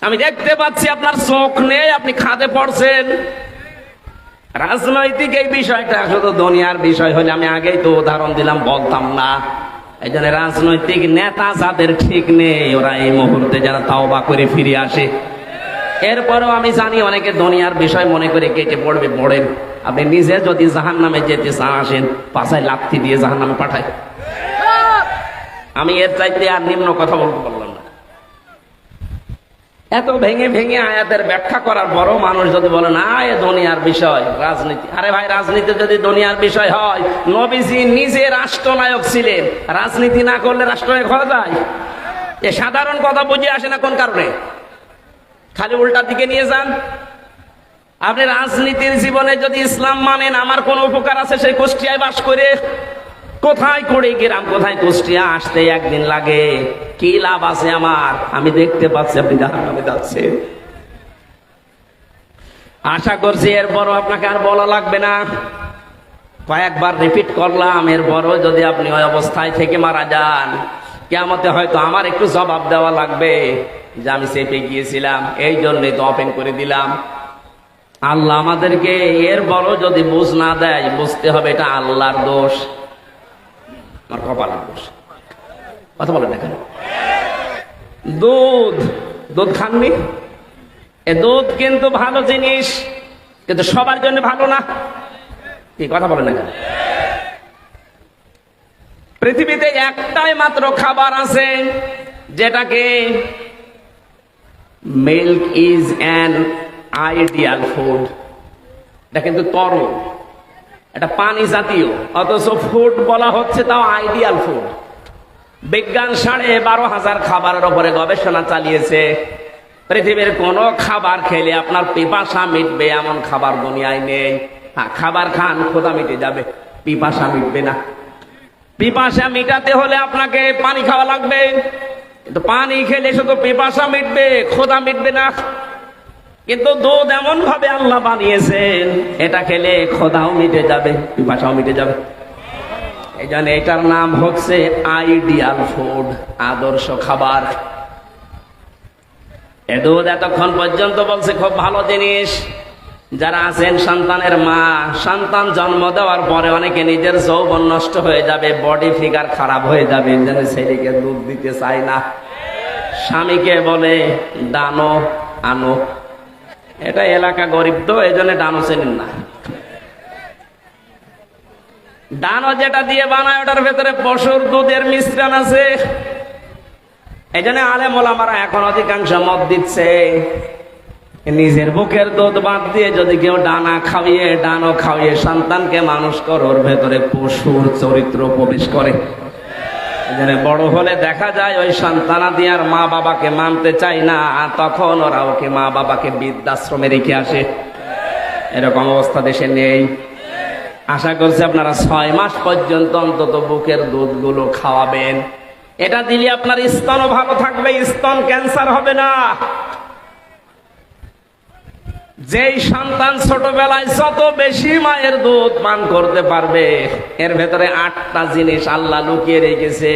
আমি দেখতে পাচ্ছি আপনার চোখ নেই, আপনি খাদে পড়ছেন। রাজনৈতিক এই বিষয়টা শুধু দুনিয়ার বিষয় হলে আমি আগেই তো উদাহরণ দিলাম, বলতাম না। এই জন্য রাজনৈতিক নেতা যাদের ঠিক নেই, ওরা এই মুহূর্তে যারা তাওবা করে ফিরে আসে। এরপরেও আমি জানি অনেকে দুনিয়ার বিষয় মনে করে কেটে পড়বে, পড়েন। আপনি নিজে যদি জাহান্নামে যেতে চান, আসেন, পাছায় লাথি দিয়ে জাহান্নামে পাঠায়। আমি এর চাইতে আর নিম্ন কথা বলতে পারলাম না। এত ভেঙে ভেঙে আয়াতের ব্যাখ্যা করার পরও মানুষ যদি বলে না এ দুনিয়ার বিষয়, রাজনীতি। আরে ভাই, রাজনীতি যদি দুনিয়ার বিষয় হয়, নবীজি নিজে রাষ্ট্রনায়ক ছিলেন, রাজনীতি না করলে রাষ্ট্রনায়ক হওয়া যায়? এ সাধারণ কথা বুঝে আসে না কোন কারণে? খালি উল্টা দিকে নিয়ে যান। আপনি রাজনীতির জীবনে যদি ইসলাম মানেন, আমার কোন উপকার আছে সেই কুষ্টিয়ায় বাস করে? কোথায় কুড়িগ্রাম, কোথায় কুষ্টিয়া আসতে একদিন লাগে, কি লাভ আছে আমার? আমি দেখতে পাচ্ছি আপনি জাহান্নামে যাচ্ছেন। আশা করছি এরপরও আপনাকে আর বলা লাগবে না, কয়েকবার রিপিট করলাম। এরপরও যদি আপনি ওই অবস্থায় থেকে মারা যান, কিয়ামতে হয়তো আমার একটু জবাব দেওয়া লাগবে যে আমি চেপে গিয়েছিলাম, এই জন্যই তো ওপেন করে দিলাম। আল্লাহ আমাদেরকে এরপরও যদি বুঝ না দেয়, বুঝতে হবে এটা আল্লাহর দোষ, আমার কপালের দোষ। কথা বলেন না কেন? দুধ খাননি? এ দুধ কিন্তু ভালো জিনিস, কিন্তু সবার জন্য ভালো না। কি কথা বলেন না কেন? পৃথিবীতে একটাই মাত্র খাবার আছে যেটাকে milk is an ideal food. এটা কিন্তু তরল, এটা পানি জাতীয়, অথচ ফুড বলা হচ্ছে, তাও আইডিয়াল ফুড। বিজ্ঞান 12,500 খাবারের উপরে গবেষণা চালিয়েছে। পৃথিবীর কোন খাবার খেলে আপনার পিপাসা মিটবে এমন খাবার দুনিয়ায় নেই। খাবার খান, ক্ষুধা মিটে যাবে, পিপাসা মিটবে না। পিপাসা মিটাতে হলে আপনাকে পানি খাওয়া লাগবে, কিন্তু পানি খেলে শুধু পিপাসা মিটবে, ক্ষুধা মিটবে না। কিন্তু দুধ এমন ভাবে আল্লাহ বানিয়েছেন, এটা খেলে ক্ষুধাও মিটে যাবে, পিপাসাও মিটে যাবে। এই জন্য এটার নাম হচ্ছে আইডিয়াল ফুড, আদর্শ খাবার। এ দুধ এতক্ষণ পর্যন্ত বলছে খুব ভালো জিনিস। যারা আছেন সন্তানের মা, সন্তান জন্ম দেওয়ার পরে অনেকে নিজের যৌবন নষ্ট হয়ে যাবে, বডি ফিগার খারাপ হয়ে যাবে, যেন ছেলেকে দুধ দিতে চায় না। স্বামীকে বলে ডানো আনো, এটা এলাকা গরিব তো এই জন্য ডানো চেনেন না। ডানো যেটা দিয়ে বানায় ওটার ভেতরে পশুর দুধের মিশ্রণ আছে। এই জন্য আলেম ওলামারা এখন অধিকাংশ মত দিচ্ছে নিজের বুকের দুধ বাদ দিয়ে যদি কেউ ডানো খাওয়িয়ে সন্তানকে মানুষ করে, ওর ভেতরে পশুর চরিত্র প্রবেশ করে। এখানে বড় হলে দেখা যায় ওই সন্তানাদি আর মা বাবাকে মানতে চায় না, তখন ওরা ওকে মা বাবাকে বৃদ্ধাশ্রমে রেখে আসে। এরকম অবস্থা দেশে নেই। আশা করছি আপনারা 6 মাস পর্যন্ত অন্তত বুকের দুধগুলো খাওয়াবেন। এটা দিলে আপনার স্তনও ভালো থাকবে, স্তন ক্যান্সার হবে না। যেই সন্তান ছোটবেলায় যত বেশি মায়ের দুধ পান করতে পারবে, এর ভেতরে 8টা জিনিস আল্লাহ লুকিয়ে রেখেছে।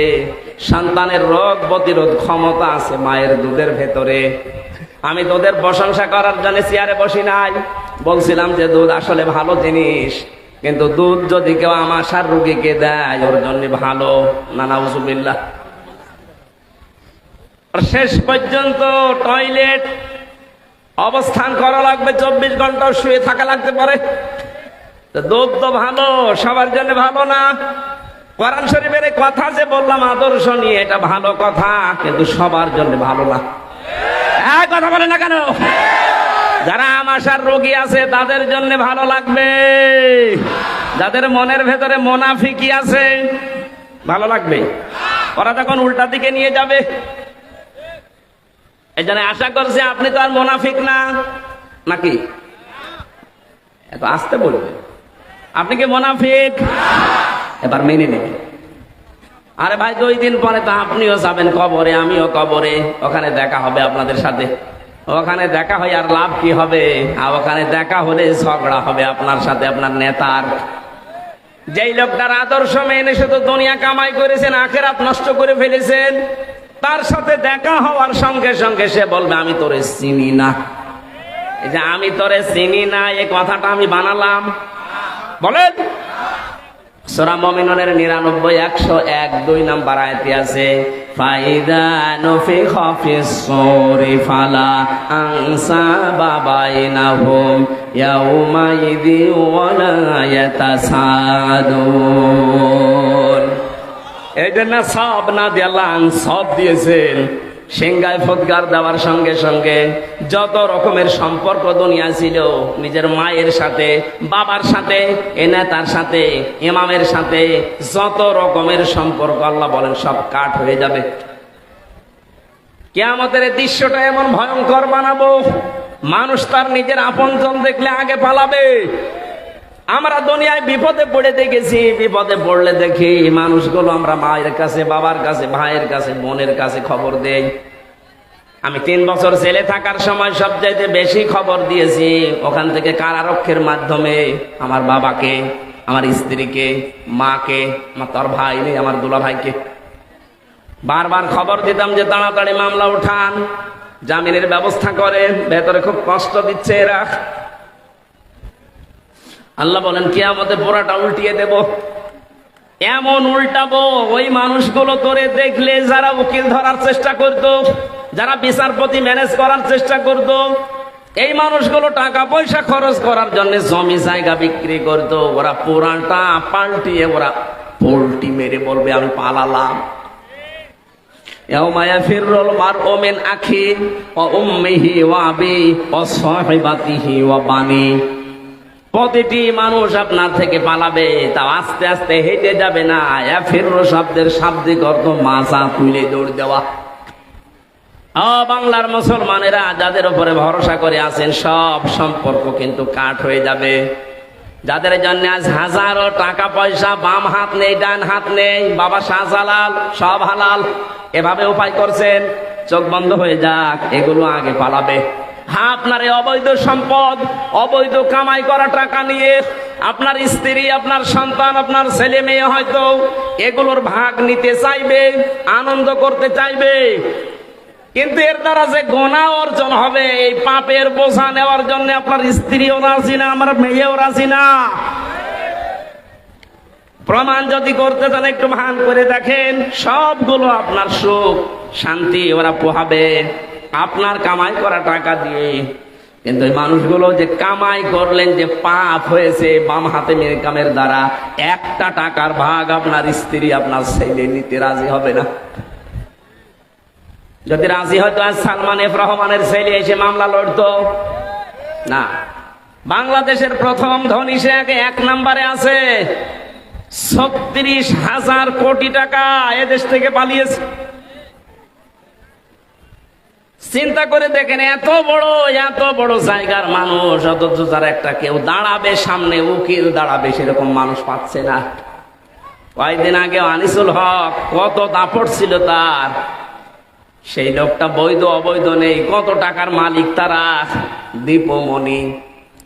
সন্তানের রোগ প্রতিরোধ ক্ষমতা আছে মায়ের দুধের ভেতরে। আমি দুধের প্রশংসা করার জন্য চেয়ারে বসি নাই, বলছিলাম যে দুধ আসলে ভালো জিনিস, কিন্তু দুধ যদি কেউ আমাশার রোগীকে দেয় ওর জন্য ভালো না, নাউজুবিল্লাহ। শেষ পর্যন্ত টয়লেট অবস্থান করা লাগবে, 24 ঘন্টা শুয়ে থাকা লাগতে পারে। দুধ তো ভালো, সবার জন্য ভালো না। কোরআন শরীফের কথা যে বললাম আদর্শ নিয়ে, এটা ভালো কথা, কিন্তু সবার জন্য ভালো না। কথা বলে না কেন? যারা আমাশার রোগী আছে তাদের জন্য ভালো লাগবে, যাদের মনের ভেতরে মুনাফিকি আছে ভালো লাগবে। ওরা তখন উল্টা দিকে নিয়ে যাবে। এই জন্য আশা করছি আপনি তো আর মুনাফিক না, নাকি? এত আসতে বলবে, আপনি কি মুনাফিক? এবার মেনে নেবেন। আরে ভাই, 2 দিন পরে তো আপনিও যাবেন কবরে, আমিও কবরে, ওখানে দেখা হবে আপনাদের সাথে। ওখানে দেখা হয় আর লাভ কি হবে? আর ওখানে দেখা হলে ঝগড়া হবে আপনার সাথে আপনার নেতার। যেই লোকটার আদর্শ মেনে শুধু দুনিয়া কামাই করেছেন, আখেরাত নষ্ট করে ফেলেছেন, তার সাথে দেখা হওয়ার সঙ্গে সঙ্গে সে বলবে আমি তোরে চিনি না। এই যে আমি তোরে চিনি না, এই কথাটা আমি বানালাম? বলেন। সূরা মুমিনুনের 99, 101, 2 নম্বর আয়াতে আছে, ফাইদা নুফিখা ফিস সূরি ফালা আনসাবা বাইনাহুম ইয়াউমাইযি ওয়ালা ইয়াতাসাদুন। এই জন্য সব না দিয়ে আল্লাহ সব দিয়েছেন। সিংহায় ফুৎকার দেওয়ার সঙ্গে সঙ্গে যত রকমের সম্পর্ক দুনিয়া ছিল, নিজের মায়ের সাথে, বাবার সাথে, এ নেতার সাথে, ইমামের সাথে, যত রকমের সম্পর্ক আল্লাহ বলেন সব কাট হয়ে যাবে। কিয়ামতের এই দৃশ্যটা এমন ভয়ঙ্কর বানাবো, মানুষ তার নিজের আপনজন দেখলে আগে পালাবে। আমরা দুনিয়ায় বিপদে পড়ে দেখেছি, বিপদে পড়লে দেখি মানুষগুলো আমরা মায়ের কাছে, বাবার কাছে, ভাইয়ের কাছে, বোনের কাছে খবর দেই। আমি 3 বছর জেলে থাকার সময় সবচাইতে বেশি খবর দিয়েছি ওখান থেকে কারারক্ষের মাধ্যমে আমার বাবাকে, আমার স্ত্রীকে, মাকে, আমার তোর ভাই নেই, আমার দুলা ভাইকে বারবার খবর দিতাম যে তাড়াতাড়ি মামলা উঠান, জামিনের ব্যবস্থা করেন, ভেতরে খুব কষ্ট দিচ্ছে এরা। আল্লাহ বলেন কিয়ামতে পুরাটা উল্টিয়ে দেব। এমন উল্টাবো, ওই মানুষগুলো তোরে দেখলে যারা উকিল ধরার চেষ্টা করতো, যারা বিচারপতি ম্যানেজ করার চেষ্টা করতো, এই মানুষগুলো টাকা পয়সা খরচ করার জন্য জমি জায়গা বিক্রি করতো, ওরা পুরাটা পাল্টিয়ে ওরা পোল্টি মেরে বলবে আমি পালালাম। ইয়াউমা ইয়াফিরুল মারউ মিন আখিহি ওয়া উম্মিহি ওয়া আবিহি ওয়া সাহিবাতিহি ওয়া বানি। প্রতিটি মানুষ আপনার থেকে পালাবে, তাও আস্তে আস্তে হেঁটে যাবে না। ইয়াফিরু শব্দের শাব্দিক অর্থ মাজা তুলে দৌড় দেওয়া। বাংলার মুসলমানেরা যাদের উপরে ভরসা করে আছেন, সব সম্পর্ক কিন্তু কাট হয়ে যাবে। যাদের জন্য আজ হাজারো টাকা পয়সা, বাম হাত নেই, ডান হাত নেই, বাবা শাহজালাল, সব হালাল, এভাবে উপায় করছেন, চোখ বন্ধ হয়ে যাক, এগুলো আগে পালাবে। হ্যাঁ, আপনার এই অবৈধ সম্পদ, অবৈধ কামাই করা টাকা নিয়ে আপনার স্ত্রী, আপনার সন্তান, আপনার ছেলে মেয়ে হয়তো এগুলোর ভাগ নিতে চাইবে, আনন্দ করতে চাইবে, কিন্তু এর দ্বারা যে গুনাহ অর্জন হবে, এই পাপের বোঝা নেওয়ার জন্য আপনার স্ত্রীও রাজি না, আমার মেয়েও রাজি না। প্রমাণ যদি করতে চান একটু ভান করে দেখেন, সবগুলো আপনার সুখ শান্তি ওরা পোহাবে আপনার কামাই করা টাকা দিয়ে। কিন্তু এই মানুষগুলো যে কামাই করলেন, যে পাপ হয়েছে বাম হাতে মেরকামের দ্বারা, একটা টাকার ভাগ আপনার স্ত্রী, আপনার ছেলে নিতে রাজি হবে না। যদি রাজি হয়তো আজ সালমান এফ রহমানের ছেলে এসে মামলা লড়তো না। বাংলাদেশের প্রথম ধনী সে 1 নম্বরে আছে, 36,000 কোটি টাকা এদেশ থেকে পালিয়েছে। চিন্তা করে দেখেন, এত বড় জায়গার মানুষ, অথচ যারা একটা কেউ দাঁড়াবে সামনে, উকিল দাঁড়াবে, সেরকম মানুষ পাচ্ছে না। কয়েকদিন আগে আনিসুল হক, কত দাপট ছিল তার, সেই লোকটা বৈধ অবৈধ নেই, কত টাকার মালিক তারা, দীপমণি।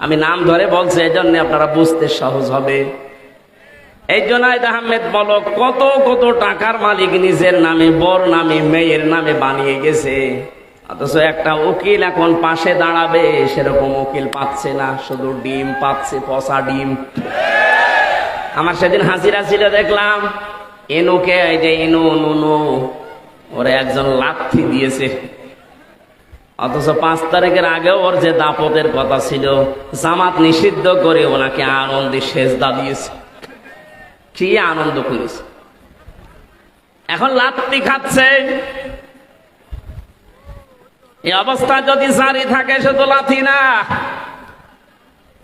আমি নাম ধরে বলছি এজন্য আপনারা বুঝতে সহজ হবে। এই জুনায়েদ আহমেদ বলো, কত কত টাকার মালিক নিজের নামে, বর নামে, মেয়ের নামে বানিয়ে গেছে, অথচ একটা উকিল এখন পাশে দাঁড়াবে সেরকম উকিল পাচ্ছে না, শুধু ডিম পাচ্ছে, পচা ডিম। আমার সেদিন হাজিরা ছিল, দেখলাম এনুকে, এই যে এনু নুনু, ওরা একজন লাথি দিয়েছে, অথচ 5 তারিখের আগেও ওর যে দাপটের কথা ছিল, জামাত নিষিদ্ধ করে ওনাকে আনন্দে সেজদা দিয়েছে। কি আনন্দ করেছে, এখন লাথি খাচ্ছে। এই অবস্থা যদি জারি থাকে, শুধু লাথি না,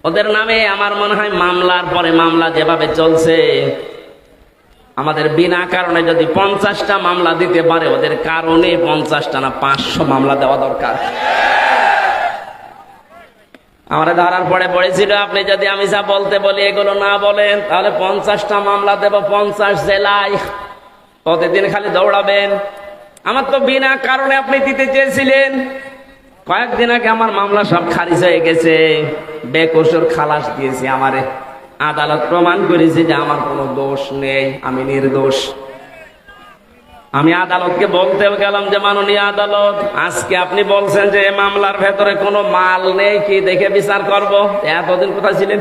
ওদের নামে আমার মনে হয় মামলার পরে মামলা যেভাবে চলছে, আমাদের বিনা কারণে যদি 50টা মামলা দিতে পারে, ওদের কারণে 50টা না 500 মামলা দেওয়া দরকার। আমরা ধরার পরে পড়েছিল, আপনি যদি আমি যা বলতে বলি এগুলো না বলেন, তাহলে 50টা মামলা দেব 50 জেলায়, প্রতিদিন খালি দৌড়াবেন। আমার তো বিনা কারণে আপনি দিতে চেয়েছিলেন, কয়েকদিন আগে আমার মামলা সব খারিজ হয়ে গেছে, বেকসুর খালাস দিয়েছি আমারে। আদালত প্রমাণ করেছে যে আমার কোনো দোষ নেই, আমি নির্দোষ। আমি আদালতকে বলতেও গেলাম যে মাননীয় আদালত, আজকে আপনি বলছেন যে মামলার ভেতরে কোনো মাল নেই, কি দেখে বিচার করব? এতদিন কোথায় ছিলেন?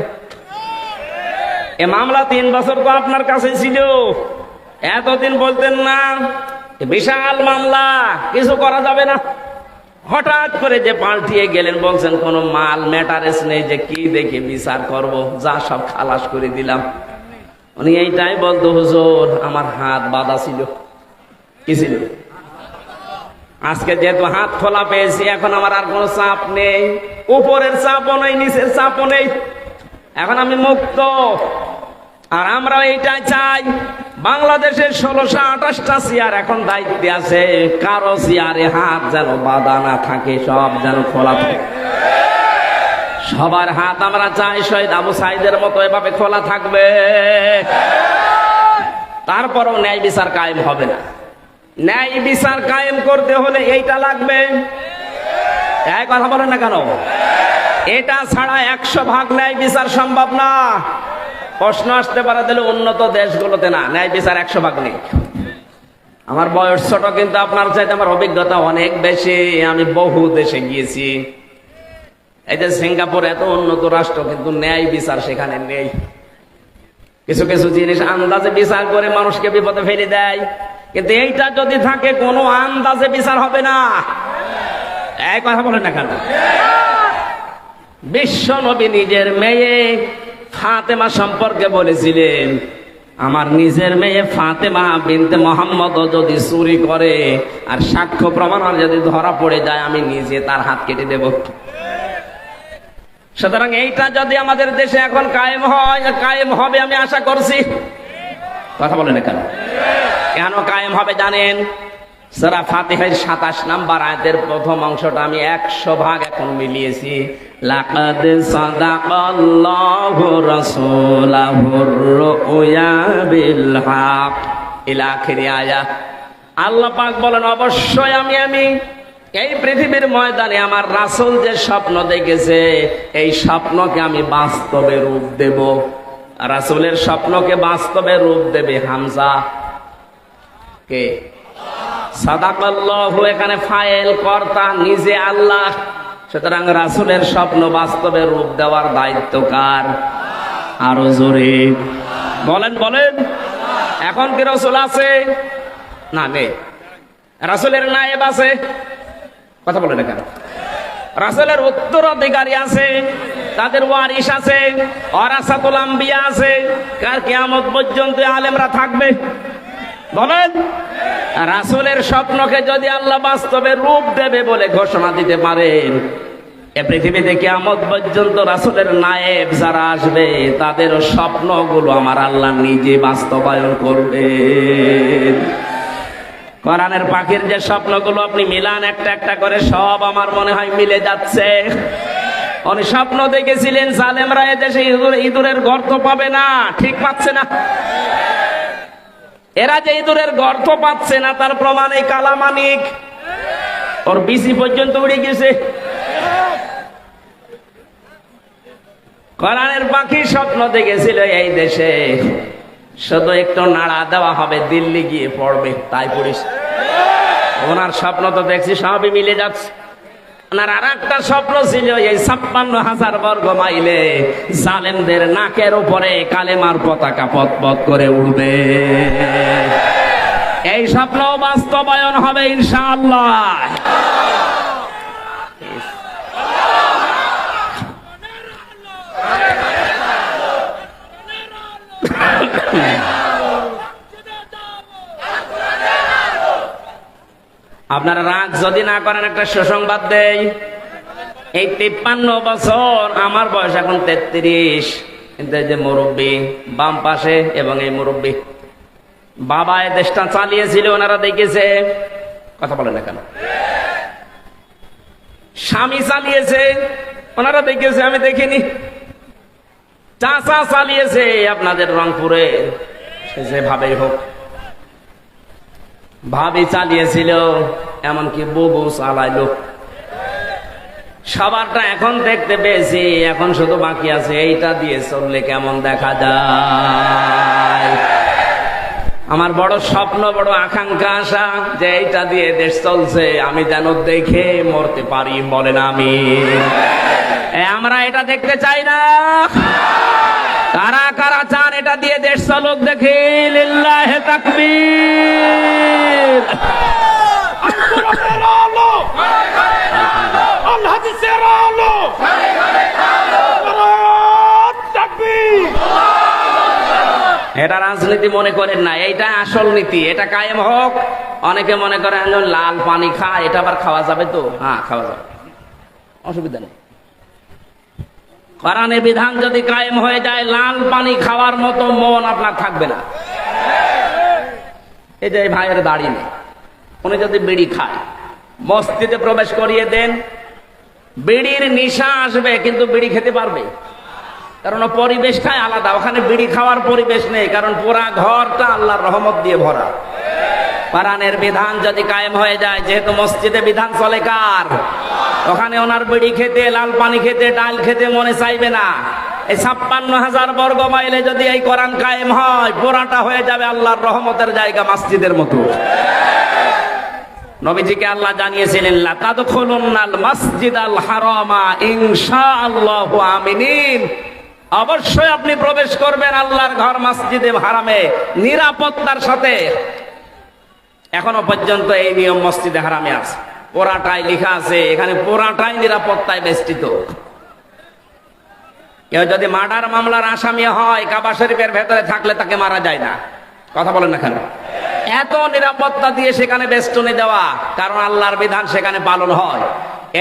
এ মামলা 3 বছর তো আপনার কাছে ছিল, এতদিন বলতেন না বিশাল মামলা, কিছু করা যাবে না। হঠাৎ করে যে পাল্টিয়ে গেলেন, বলছেন কোনো মাল ম্যাটারেস নেই, যে কি দেখে বিচার করব, যা সব খালাস করে দিলাম। উনি এইটাই বলতো, হুজুর আমার হাত বাঁধা ছিল। কি ছিল? আজকে যেহেতু হাত খোলা পেয়েছি, এখন আমার আর কোনো চাপ নেই, উপরের চাপও নেই, নিচের চাপও নেই, এখন আমি মুক্ত। আর আমরা এইটাই চাই, বাংলাদেশের 1628টা চেয়ার এখন দায়িত্বে আছে, কারো চেয়ারে হাত যেন বাঁধা না থাকে, সব যেন খোলা থাকে। সবার হাত আমরা চাই শহীদ আবু সাইদের মতো এভাবে খোলা থাকবে। তারপরও ন্যায় বিচার কায়েম হবে না। ন্যায় বিচার কায়েম করতে হলে এইটা লাগবে। এই কথা বলেন না কেন? এটা ছাড়া 100 ভাগ ন্যায় বিচার সম্ভব না। প্রশ্ন আসতে পারে তাহলে উন্নত দেশগুলোতে না, ন্যায় বিচার 100 ভাগ নেই। আমার বয়স ছোট, কিন্তু আপনার চাইতে আমার অভিজ্ঞতা অনেক বেশি। আমি বহু দেশে গিয়েছি। এই যে সিঙ্গাপুর এত উন্নত রাষ্ট্র, কিন্তু ন্যায় বিচার সেখানে নেই। কিছু কিছু জিনিস আন্দাজে বিচার করে মানুষকে বিপদে ফেলে দেয়, কিন্তু এইটা যদি থাকে কোনো আন্দাজে বিচার হবে না। এই কথা বলেন না কেন? বিশ্ব নবী নিজের মেয়ে ফাতেমা সম্পর্কে বলেছিলেন, আমার নিজের মেয়ে ফাতেমা বিনতে মোহাম্মদ যদি চুরি করে আর সাক্ষ্য প্রমাণ যদি ধরা পড়ে যায়, আমি নিজে তার হাত কেটে দেব। সুতরাং এইটা যদি আমাদের দেশে এখন কায়েম হয়, কায়েম হবে আমি আশা করছি। কথা বলেন কেন? কেন কায়েম হবে জানেন? সূরা ফাতিহার 27 নম্বর আয়াতের প্রথম অংশটা আমি 100 ভাগ এখন মিলিয়েছি। লাকাদ সাদাকাল্লাহু রাসূলাহুর রুয়া বিল হক ইলা আখিরি আয়াত। আল্লাহ পাক বলেন, অবশ্যই আমি এই পৃথিবীর ময়দানে আমার রাসূল যে স্বপ্ন দেখেছে, এই স্বপ্নকে আমি বাস্তবে রূপ দেব। রাসূলের স্বপ্নকে বাস্তবে রূপ দেবে হামজা কে? সাদাকাল্লাহু এখানে ফাইল, কর্তা নিজে আল্লাহ। সুতরাং রাসূলের স্বপ্ন বাস্তবে রূপ দেওয়ার দায়িত্ব কার? আরো জোরে বলেন বলেন। এখন কি রাসূল আছে? না, নেই। রাসূলের নায়েব আছে? কথা বলেন কেন? রাসূলের উত্তরাধিকারী আছে, তাদের ওয়ারিস আছে, ওয়ারাসাতুল আম্বিয়া আছে। কার কিয়ামত পর্যন্ত আলেমরা থাকবে? বলেন। রাসূলের স্বপ্নকে যদি আল্লাহ বাস্তবে রূপ দেবে বলে ঘোষণা দিতে পারেন, এ পৃথিবীতে কিয়ামত পর্যন্ত রাসূলের নায়েব যারা আসবে, তাদের স্বপ্নগুলো আমার আল্লাহ নিজে বাস্তবায়ন করবে। কোরআনের পাখির যে স্বপ্নগুলো আপনি মিলান একটা একটা করে, সব আমার মনে হয় মিলে যাচ্ছে। উনি স্বপ্ন দেখেছিলেন জালেমরা এদেশে ইঁদুরের গর্ত পাবে না, ঠিক পাচ্ছে না। এরা যে ইঁদুরের গর্ত পাচ্ছে না, তার প্রমাণ এই কালামানিক, ওর বিসি পর্যন্ত উড়ে গেছে। কোরআনের পাখি স্বপ্ন দেখেছিল এই দেশে শুধু একটু নাড়া দেওয়া হবে, দিল্লি গিয়ে পড়বে, তাই পড়িস। ওনার স্বপ্ন তো দেখছি সবই মিলে যাচ্ছে। ওনার আর একটা স্বপ্ন ছিল, এই 56,000 বর্গ মাইলে জালেমদের নাকের উপরে কালেমার পতাকা পথ করে উঠবে। এই স্বপ্ন বাস্তবায়ন হবে ইনশাআল্লাহ। আপনারা রাগ যদি না করেন, একটা সুসংবাদ দেই। এই 53 বছর, আমার বয়স এখন 33, কিন্তু এই যে মুরব্বী বাম পাশে এবং এই মুরব্বী, বাবা এই দেশটা চালিয়েছিল, ওনারা দেখেছে। কথা বলেন না কেন? স্বামী চালিয়েছে, ওনারা দেখেছে, আমি দেখিনি। চাচা চালিয়েছে আপনাদের রংপুরে, যেভাবেই হোক, ভাবি চালিয়েছিল, এমনকি বুবু চালাইলো। সবারটা এখন দেখতে পেয়েছি, এখন শুধু বাকি আছে এইটা দিয়ে চললে কেমন দেখা যায়। আমার বড় স্বপ্ন, বড় আকাঙ্ক্ষা, আশা যে এইটা দিয়ে দেশ চলছে, আমি যেন দেখে মরতে পারি। বলেন আমি। আমরা এটা দেখতে চাই না। কারা কারা চান এটা দিয়ে দেশ চলুক? দেখি লিল্লাহে তাকবীর। এটা রাজনীতি মনে করেন না, এইটা আসল নীতি। এটা কায়েম হোক, অনেকে মনে করে লাল পানি খায়, এটা আবার খাওয়া যাবে তো? হ্যাঁ, খাওয়া যাবে, অসুবিধা নেই। কোরআনের বিধান যদি কায়েম হয়ে যায়, লাল পানি খাওয়ার মতো মন আপনার থাকবে না। এই যে ভাইয়ের দাড়ি নেই, উনি যদি বিড়ি খায়, মসজিদে প্রবেশ করিয়ে দেন, বিড়ির নেশা আসবে কিন্তু বিড়ি খেতে পারবে, কারণ পরিবেশটাই আলাদা। ওখানে বিড়ি খাওয়ার পরিবেশ নেই, কারণ পুরা ঘরটা আল্লাহর রহমত দিয়ে ভরা। কোরআনের বিধান যদি কায়েম হয়ে যায়, যেহেতু মসজিদে বিধান চলে কার, ওখানে ওনার বিড়ি খেতে, লাল পানি খেতে, ডাল খেতে মনে চাইবে না। এই 56,000 বর্গ মাইলে যদি এই কোরআন কায়েম হয়, পুরাটা হয়ে যাবে আল্লাহর রহমতের জায়গা, মসজিদের মতো। নবীজিকে আল্লাহ জানিয়েছিলেন, লা তাদখুলুন্নাল মাসজিদাল হারামা ইনশাআল্লাহু আমিনিন, অবশ্যই আপনি প্রবেশ করবেন আল্লাহর ঘর মসজিদে হারামে নিরাপত্তার সাথে। এখনো পর্যন্ত এই নিয়ম মসজিদে হারামে আছে, পুরাটাই লেখা আছে, এখানে পুরাটাই নিরাপত্তায় বেষ্টিত। কেউ যদি মার্ডার মামলার আসামি হয়, কাবা শরীফের ভেতরে থাকলে তাকে মারা যায় না। কথা বলেন না কেন? এত নিরাপত্তা দিয়ে সেখানে বেষ্টনী দেওয়া, কারণ আল্লাহর বিধান সেখানে পালন হয়।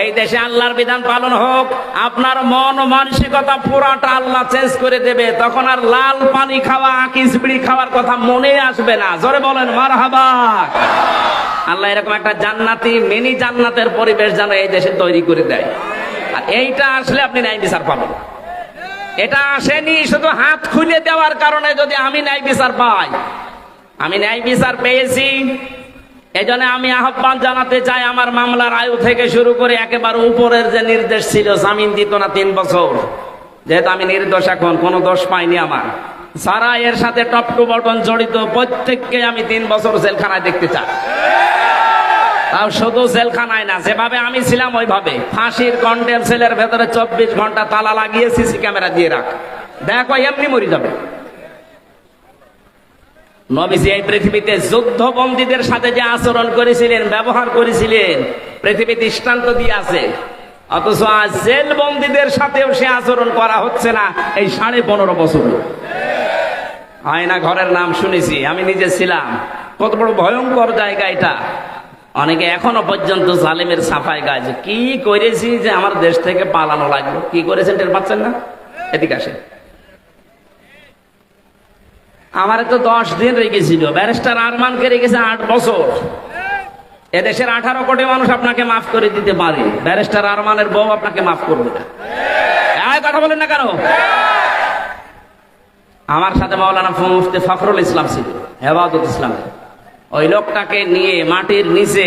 এই দেশে আল্লাহর বিধান পালন হোক, আপনার মন মানসিকতা পুরাটা আল্লাহ চেঞ্জ করে দেবে। তখন আর লাল পানি খাওয়া, আকিস বিড়ি খাওয়ার কথা মনে আসবে না। জোরে বলেন মারহাবা। আল্লাহ এরকম একটা জান্নাতি মিনি জান্নাতের পরিবেশ যেন এই দেশে তৈরি করে দেয়। আর এইটা আসলে আপনি ন্যায় বিচার পাবেন। এটা আসেনি শুধু হাত খুলে দেওয়ার কারণে। যদি আমি ন্যায় বিচার পাই, আমি ন্যায় বিচার পেয়েছি, এই জন্য আমি আহ্বান জানাতে চাই, আমার মামলার আয়ু থেকে শুরু করে একেবারে উপরের যে নির্দেশ ছিল, জামিন দিত না 3 বছর, যেহেতু আমি নির্দোষ, এখন কোনো দোষ পাইনি আমার, যারা এর সাথে টপ টু বটন জড়িত প্রত্যেককে আমি 3 বছর জেলখানায় দেখতে চাই। তাও শুধু জেলখানায় না, যেভাবে আমি ছিলাম ওইভাবে ফাঁসির কন্ডেম সেলের ভেতরে 24 ঘন্টা তালা লাগিয়ে সিসি ক্যামেরা দিয়ে রাখ, দেখো এমনি মরে যাবে। নবীজি এই পৃথিবীতে যুদ্ধবন্দীদের সাথে যে আচরণ করেছিলেন, ব্যবহার করেছিলেন, পৃথিবী দৃষ্টান্ত দিয়ে আছে। অথচ আজ জেল বন্দীদের সাথেও সে আচরণ করা হচ্ছে না এই 15.5 বছর। আয়না ঘরের নাম শুনেছি, আমি নিজে ছিলাম। কত বড় ভয়ঙ্কর জায়গা এটা। অনেকে এখনো পর্যন্ত জালেমের সাফাই গায়, যে কি করেছি যে আমার দেশ থেকে পালানো লাগলো। কি করেছেন টের পাচ্ছেন না? এদিকে আসে। আমারে তো 10 দিন রেখেছিল, ব্যারিস্টার আরমানকে রেখেছে 8 বছর। এদেশের 18 কোটি মানুষ আপনাকে মাফ করে দিতে পারে, ব্যারিস্টার আরমানের বউ আপনাকে মাফ করবে না। কথা বলেন না কেন? আমার সাথে মাওলানা মুফতি ফখরুল ইসলাম ছিল, হেফাজত ইসলাম। ওই লোকটাকে নিয়ে মাটির নিচে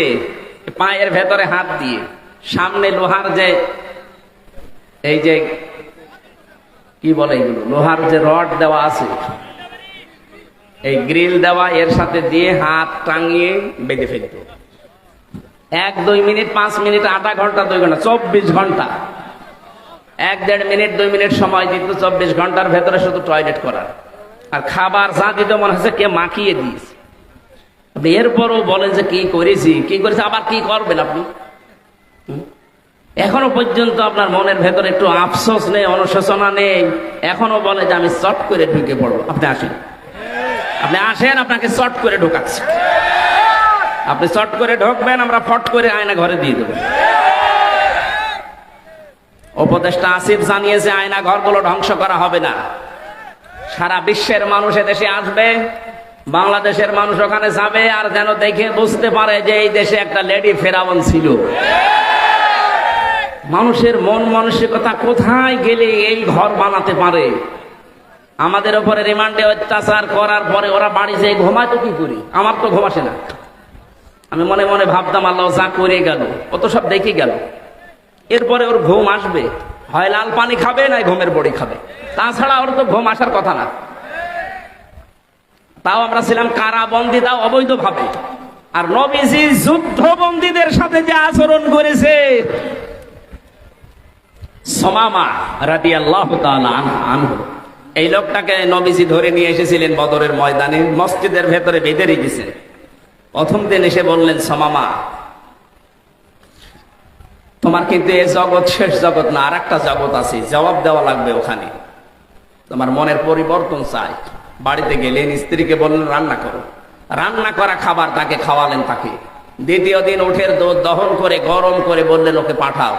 পায়ের ভেতরে হাত দিয়ে, সামনে লোহার যে এই যে কি বলে এগুলো, লোহার যে রড দেওয়া আছে, এই গ্রিল দেওয়া, এর সাথে দিয়ে হাত টাঙিয়ে বেঁধে ফেলত। 1-2 মিনিট, 5 মিনিট, আধা ঘন্টা, 2 ঘন্টা, 24 ঘন্টা। 1-1.5 মিনিট, 2 মিনিট সময় দিত 24 ঘন্টার ভেতরে শুধু টয়লেট করার। আর খাবার যা দিত মনে হচ্ছে কে মাখিয়ে দিয়েছে। এরপরও বলেন যে কি করেছি, কি করেছি, আবার কি করবেন আপনি? এখনো পর্যন্ত আপনার মনের ভেতরে একটু আফসোস নেই, অনুশোচনা নেই? এখনো বলে যে আমি চট করে ঢুকে পড়বো। আপনি আসেন, আপনি আসেন, আপনাকে চট করে ঢোকাচ্ছে। আপনি চট করে ঢুকবেন, আমরা ফট করে আয়না ঘরে দিয়ে দেব। উপদেষ্টা আসিফ জানিয়েছে আয়না ঘরগুলো ধ্বংস করা হবে না। সারা বিশ্বের মানুষ এদেশে আসবে, বাংলাদেশের মানুষ ওখানে যাবে, আর যেন দেখে বুঝতে পারে যে এই দেশে একটা লেডি ফেরাউন ছিল। মানুষের মন মানসিকতা কোথায় গেলে এই ঘর বানাতে পারে? আমাদের উপরে রিমান্ডে অত্যাচার করার পরে ওরা বাড়ি যেয়ে ঘুমায় তো কি করি? আমার তো ঘুম আসে না। আমি মনে মনে ভাবতাম আল্লাহ যা করে গেল, ও তো সব দেখে গেল। এরপরে ওর ঘুম আসবে, হয় লাল পানি খাবে, নাই ঘুমের বড়ি খাবে, তাছাড়া ওর তো ঘুম আসার কথা না। তাও আমরা ছিলাম কারাবন্দী, তাও অবৈধভাবে। আর নবীজি যুদ্ধবন্দীদের সাথে যে আচরণ করেছে, সুমামা রাদিয়াল্লাহু তাআলা আনহু, এই লোকটাকে নবীজি ধরে নিয়ে এসেছিলেন বদরের ময়দানে, মসজিদের ভেতরে বেঁধে রেখেছেন। প্রথম দিন এসে বললেন, সুমামা, তোমার কিন্তু এই জগৎ শেষ জগৎ না, আর একটা জগৎ আছে, জবাব দেওয়া লাগবে ওখানে। তোমার মনের পরিবর্তন চাই। বাড়িতে গেলেন, স্ত্রীকে বললেন রান্না করো। রান্না করা খাবার তাকে খাওয়ালেন। তাকে দ্বিতীয় দিন উঠের দুধ দহন করে গরম করে বললেন ওকে পাঠাও।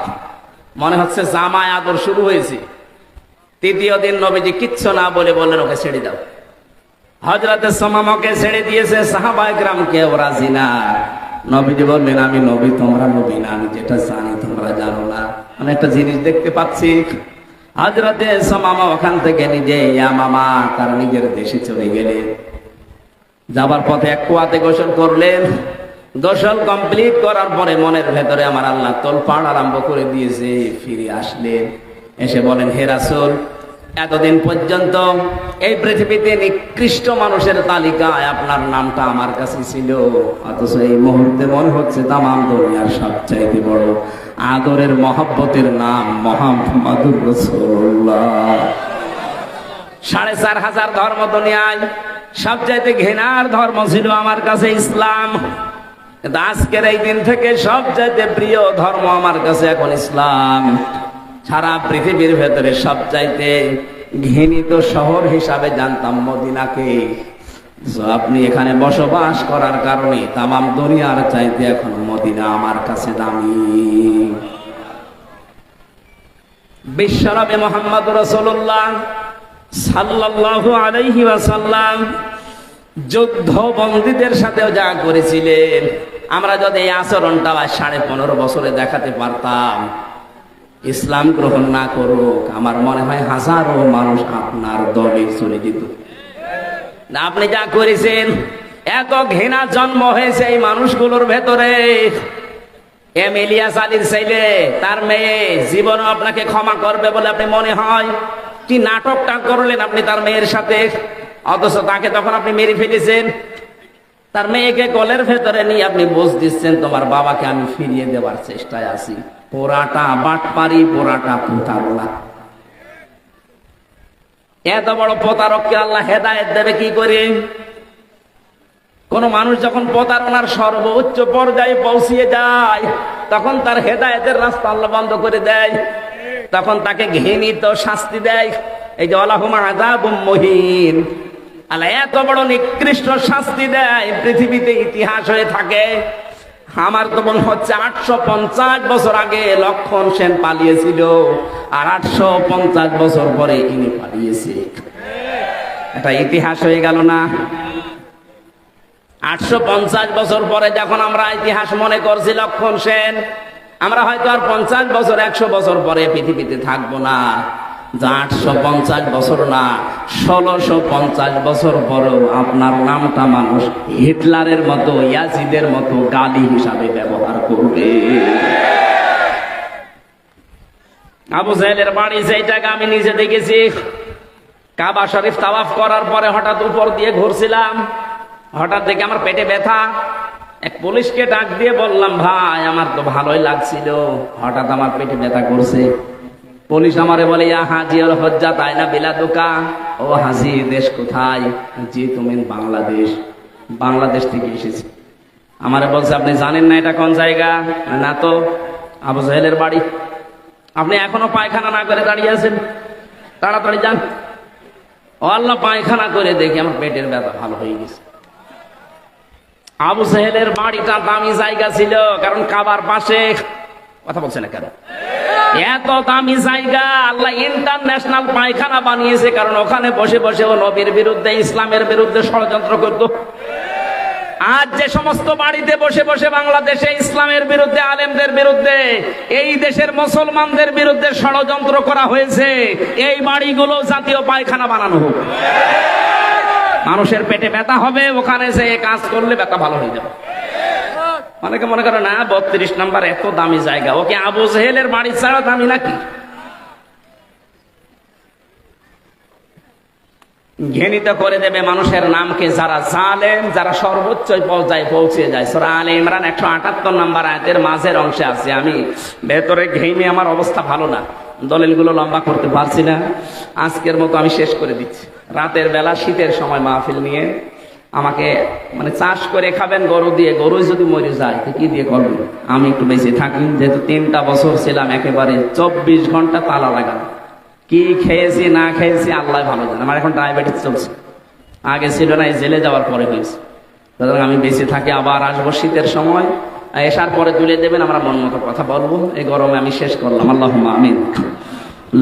মনে হচ্ছে জামায় আদর শুরু হয়েছে। তৃতীয় দিন নবীজি কিচ্ছু না বলে বললেন ওকে ছেড়ে দাও। হযরতে সুমামাকে ছেড়ে দিয়েছে, সাহাবায়ে কেরাম কেউ রাজি না। নবীজি বললেন আমি নবী, তোমরা নবী না, আমি যেটা জানি তোমরা জানো না। আমি একটা জিনিস দেখতে পাচ্ছি। হযরতে সুমামা ওখান থেকে নিজে ইয়ামামা তার নিজের দেশে চলে গেলেন। যাবার পথে এক কুয়াতে গোসল করলেন। গোসল কমপ্লিট করার পরে মনের ভেতরে আমার আল্লাহ তোলপাড় আরম্ভ করে দিয়েছে। ফিরে আসলেন, এসে বলেন হে রাসূল, এতদিন পর্যন্ত এই পৃথিবীতে নিকৃষ্ট মানুষের তালিকায় আপনার নামটা আমার কাছে ছিল, অথচ এই মুহূর্তে মনে হচ্ছে তামাম দুনিয়ার সবচাইতে বড় আদরের মহব্বতের নাম মুহাম্মাদুর রাসূলুল্লাহ। ৪,৫০০ ধর্ম দুনিয়ায়, সবচাইতে ঘৃণার ধর্ম ছিল আমার কাছে ইসলাম। কিন্তু আজকের এই দিন থেকে সবচাইতে প্রিয় ধর্ম আমার কাছে এখন ইসলাম। সারা পৃথিবীর ভেতরে সবচাইতে ঘৃণিত শহর হিসাবে জানতাম মদিনাকে। আপনি এখানে বসবাস করার কারণে তামাম দুনিয়ার চাইতে এখন মদিনা আমার কাছে দামি। বিশ্বনবী মুহাম্মদুর রাসূলুল্লাহ সাল্লাল্লাহু আলাইহি ওয়াসাল্লাম যুদ্ধ বন্দীদের সাথেও যা করেছিলেন, আমরা যদি এই আচরণটা 15.5 বছরে দেখাতে পারতাম, ইসলাম গ্রহণ না করুক, আমার মনে হয় হাজারো মানুষ আপনার দলে চলে যেত। আপনি যা করেছেন, এত ঘৃণা জন্ম হয়েছে এই মানুষগুলোর ভেতরে। এম ইলিয়াস আলীর ছেলে, তার মেয়ে জীবনও আপনাকে ক্ষমা করবে বলে আপনি মনে হয়? কি নাটকটা করলেন আপনি তার মেয়ের সাথে, অথচ তাকে তখন আপনি মেরে ফেলেছেন। তার মেয়েকে কোলের ভেতরে নিয়ে আপনি বুঝ দিচ্ছেন তোমার বাবাকে আমি ফিরিয়ে দেওয়ার চেষ্টায় আছি। পোড়াটা বাটপারি, পোড়াটা প্রতারণা। এত বড় প্রতারককে আল্লাহ হেদায়েত দেবে কি করে? কোন মানুষ যখন প্রতারণার সর্বোচ্চ পর্যায়ে পৌঁছিয়ে যায়, তখন তার হেদায়েতের রাস্তা আল্লাহ বন্ধ করে দেয়, তখন তাকে ঘৃণিত শাস্তি দেয়। এই যে আলাহুম আযাবুম মুহিন, আল্লাহ এত বড় নিকৃষ্ট শাস্তি দেয়, পৃথিবীতে ইতিহাস হয়ে থাকে। আমার তো মনে হচ্ছে 850 বছর আগে লক্ষণ সেন পালিয়েছিল, আর 850 বছর পরে ইনি পালিয়েছে। এটা ইতিহাস হয়ে গেল না? 850 বছর পরে যখন আমরা ইতিহাস মনে করছি লক্ষণ সেন, আমরা হয়তো আর 50 বছর 100 বছর পরে পৃথিবীতে থাকবো না। যা 850 বছর না, 1650 বছর পরেও আপনার নামটা মানুষ হিটলারের মতো, ইয়াজিদের মতো গালি হিসাবে ব্যবহার করবে। আবু জাহেলের বাড়ি সেই জায়গা আমি নিজে দেখেছি। কাবা শরীফ তাওয়াফ করার পরে হঠাৎ উপর দিয়ে ঘুরছিলাম, হঠাৎ দেখে আমার পেটে ব্যথা। এক পুলিশকে ডাক দিয়ে বললাম ভাই আমার তো ভালোই লাগছিল, হঠাৎ আমার পেটে ব্যথা করছে। পুলিশ আমারে বলে ইয়া হাজি আল হজ্জা তাইনা বিলাদুকা, ও হাজি দেশ কোথায়? জি তুমি বাংলাদেশ। বাংলাদেশ থেকে এসেছি। আমারে বলছে আপনি জানেন না এটা কোন জায়গা? না তো। আবু জাহেলের বাড়ি। আপনি এখনো পায়খানা না করে দাঁড়িয়ে আছেন, তাড়াতাড়ি যান। ও আল্লাহ, পায়খানা করে দেখি আমার পেটের ব্যথা ভালো হয়ে গেছে। আবু জাহেলের বাড়িটা দামি জায়গা ছিল, কারণ কাবার পাশে। কথা বলছে না কেন? এত দামি জায়গা, আল্লাহ ইন্টারন্যাশনাল পায়খানা বানিয়েছে, কারণ ওখানে বসে বসে ও নবীর বিরুদ্ধে, ইসলামের বিরুদ্ধে ষড়যন্ত্র করত। আজ যে সমস্ত বাড়িতে বসে বসে বাংলাদেশে ইসলামের বিরুদ্ধে, আলেমদের বিরুদ্ধে, এই দেশের মুসলমানদের বিরুদ্ধে ষড়যন্ত্র করা হয়েছে, এই বাড়িগুলো জাতীয় পায়খানা বানানো হোক। মানুষের পেটে ব্যথা হবে, ওখানে যে কাজ করলে ব্যথা ভালো হয়ে যাবে। অনেকে মনে করে না 32 নম্বর এত দামি জায়গা, ওকে আবু জাহেলের বাড়ি ছাড়া দামি নাকি? ঘৃণিত করে দেবে মানুষের নামকে যারা জালেম, যারা সর্বোচ্চ পর্যায়ে পৌঁছে যায়। সূরা আলে ইমরান 178 নম্বর আয়াতের মাঝের অংশে আছে। আমি ভেতরে ঘেমে আমার অবস্থা ভালো না, দলিলগুলো লম্বা করতে পারছি না। আজকের মতো আমি শেষ করে দিচ্ছি। রাতের বেলা শীতের সময় মাহফিল নিয়ে আমাকে মানে চাষ করে খাবেন গরু দিয়ে, গরু যদি মরে যায় তো কি দিয়ে করবেন? আমি একটু বেঁচে থাকি, যেহেতু 3টা বছর ছিলাম একেবারে 24 ঘন্টা তালা লাগানো। কি খেয়েছি না খেয়েছি আল্লাহ ভালো জানে। আমার এখন ডায়াবেটিস চলছে, আগে ছিল না, এই জেলে যাওয়ার পরে হয়েছে। সুতরাং আমি বেঁচে থাকি, আবার আসবো শীতের সময়, এসার পরে তুলে দেবেন, আমরা মন মতো কথা বলবো। এই গরমে আমি শেষ করলাম। আল্লাহুম্মা আমিন।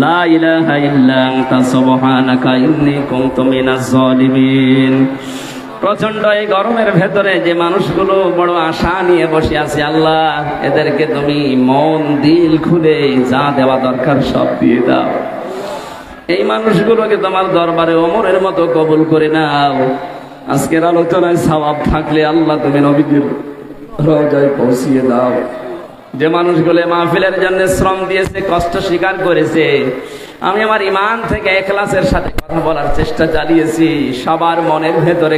লা ইলাহা ইল্লা আনতা সুবহানাকা ইন্নী কুনতু মিনাজ জালিমিন। প্রচন্ড এই গরমের ভেতরে যে মানুষগুলো বড় আশা নিয়ে বসে আছে, আল্লাহ এদেরকে তুমি মন দিল খুলে যা দেওয়া দরকার সব দিয়ে দাও। এই মানুষগুলোকে তোমার দরবারে ওমরের মতো কবুল করে নাও। আজকের আলোচনায় সওয়াব থাকলে আল্লাহ তুমি নবীদের রওজায় পৌঁছিয়ে দাও। যে মানুষগুলো মাহফিলের জন্য শ্রম দিয়েছে, কষ্ট স্বীকার করেছে, আমি আমার ঈমান থেকে ইখলাসের সাথে কথা বলার চেষ্টা চালিয়েছি, সবার মনের ভেতরে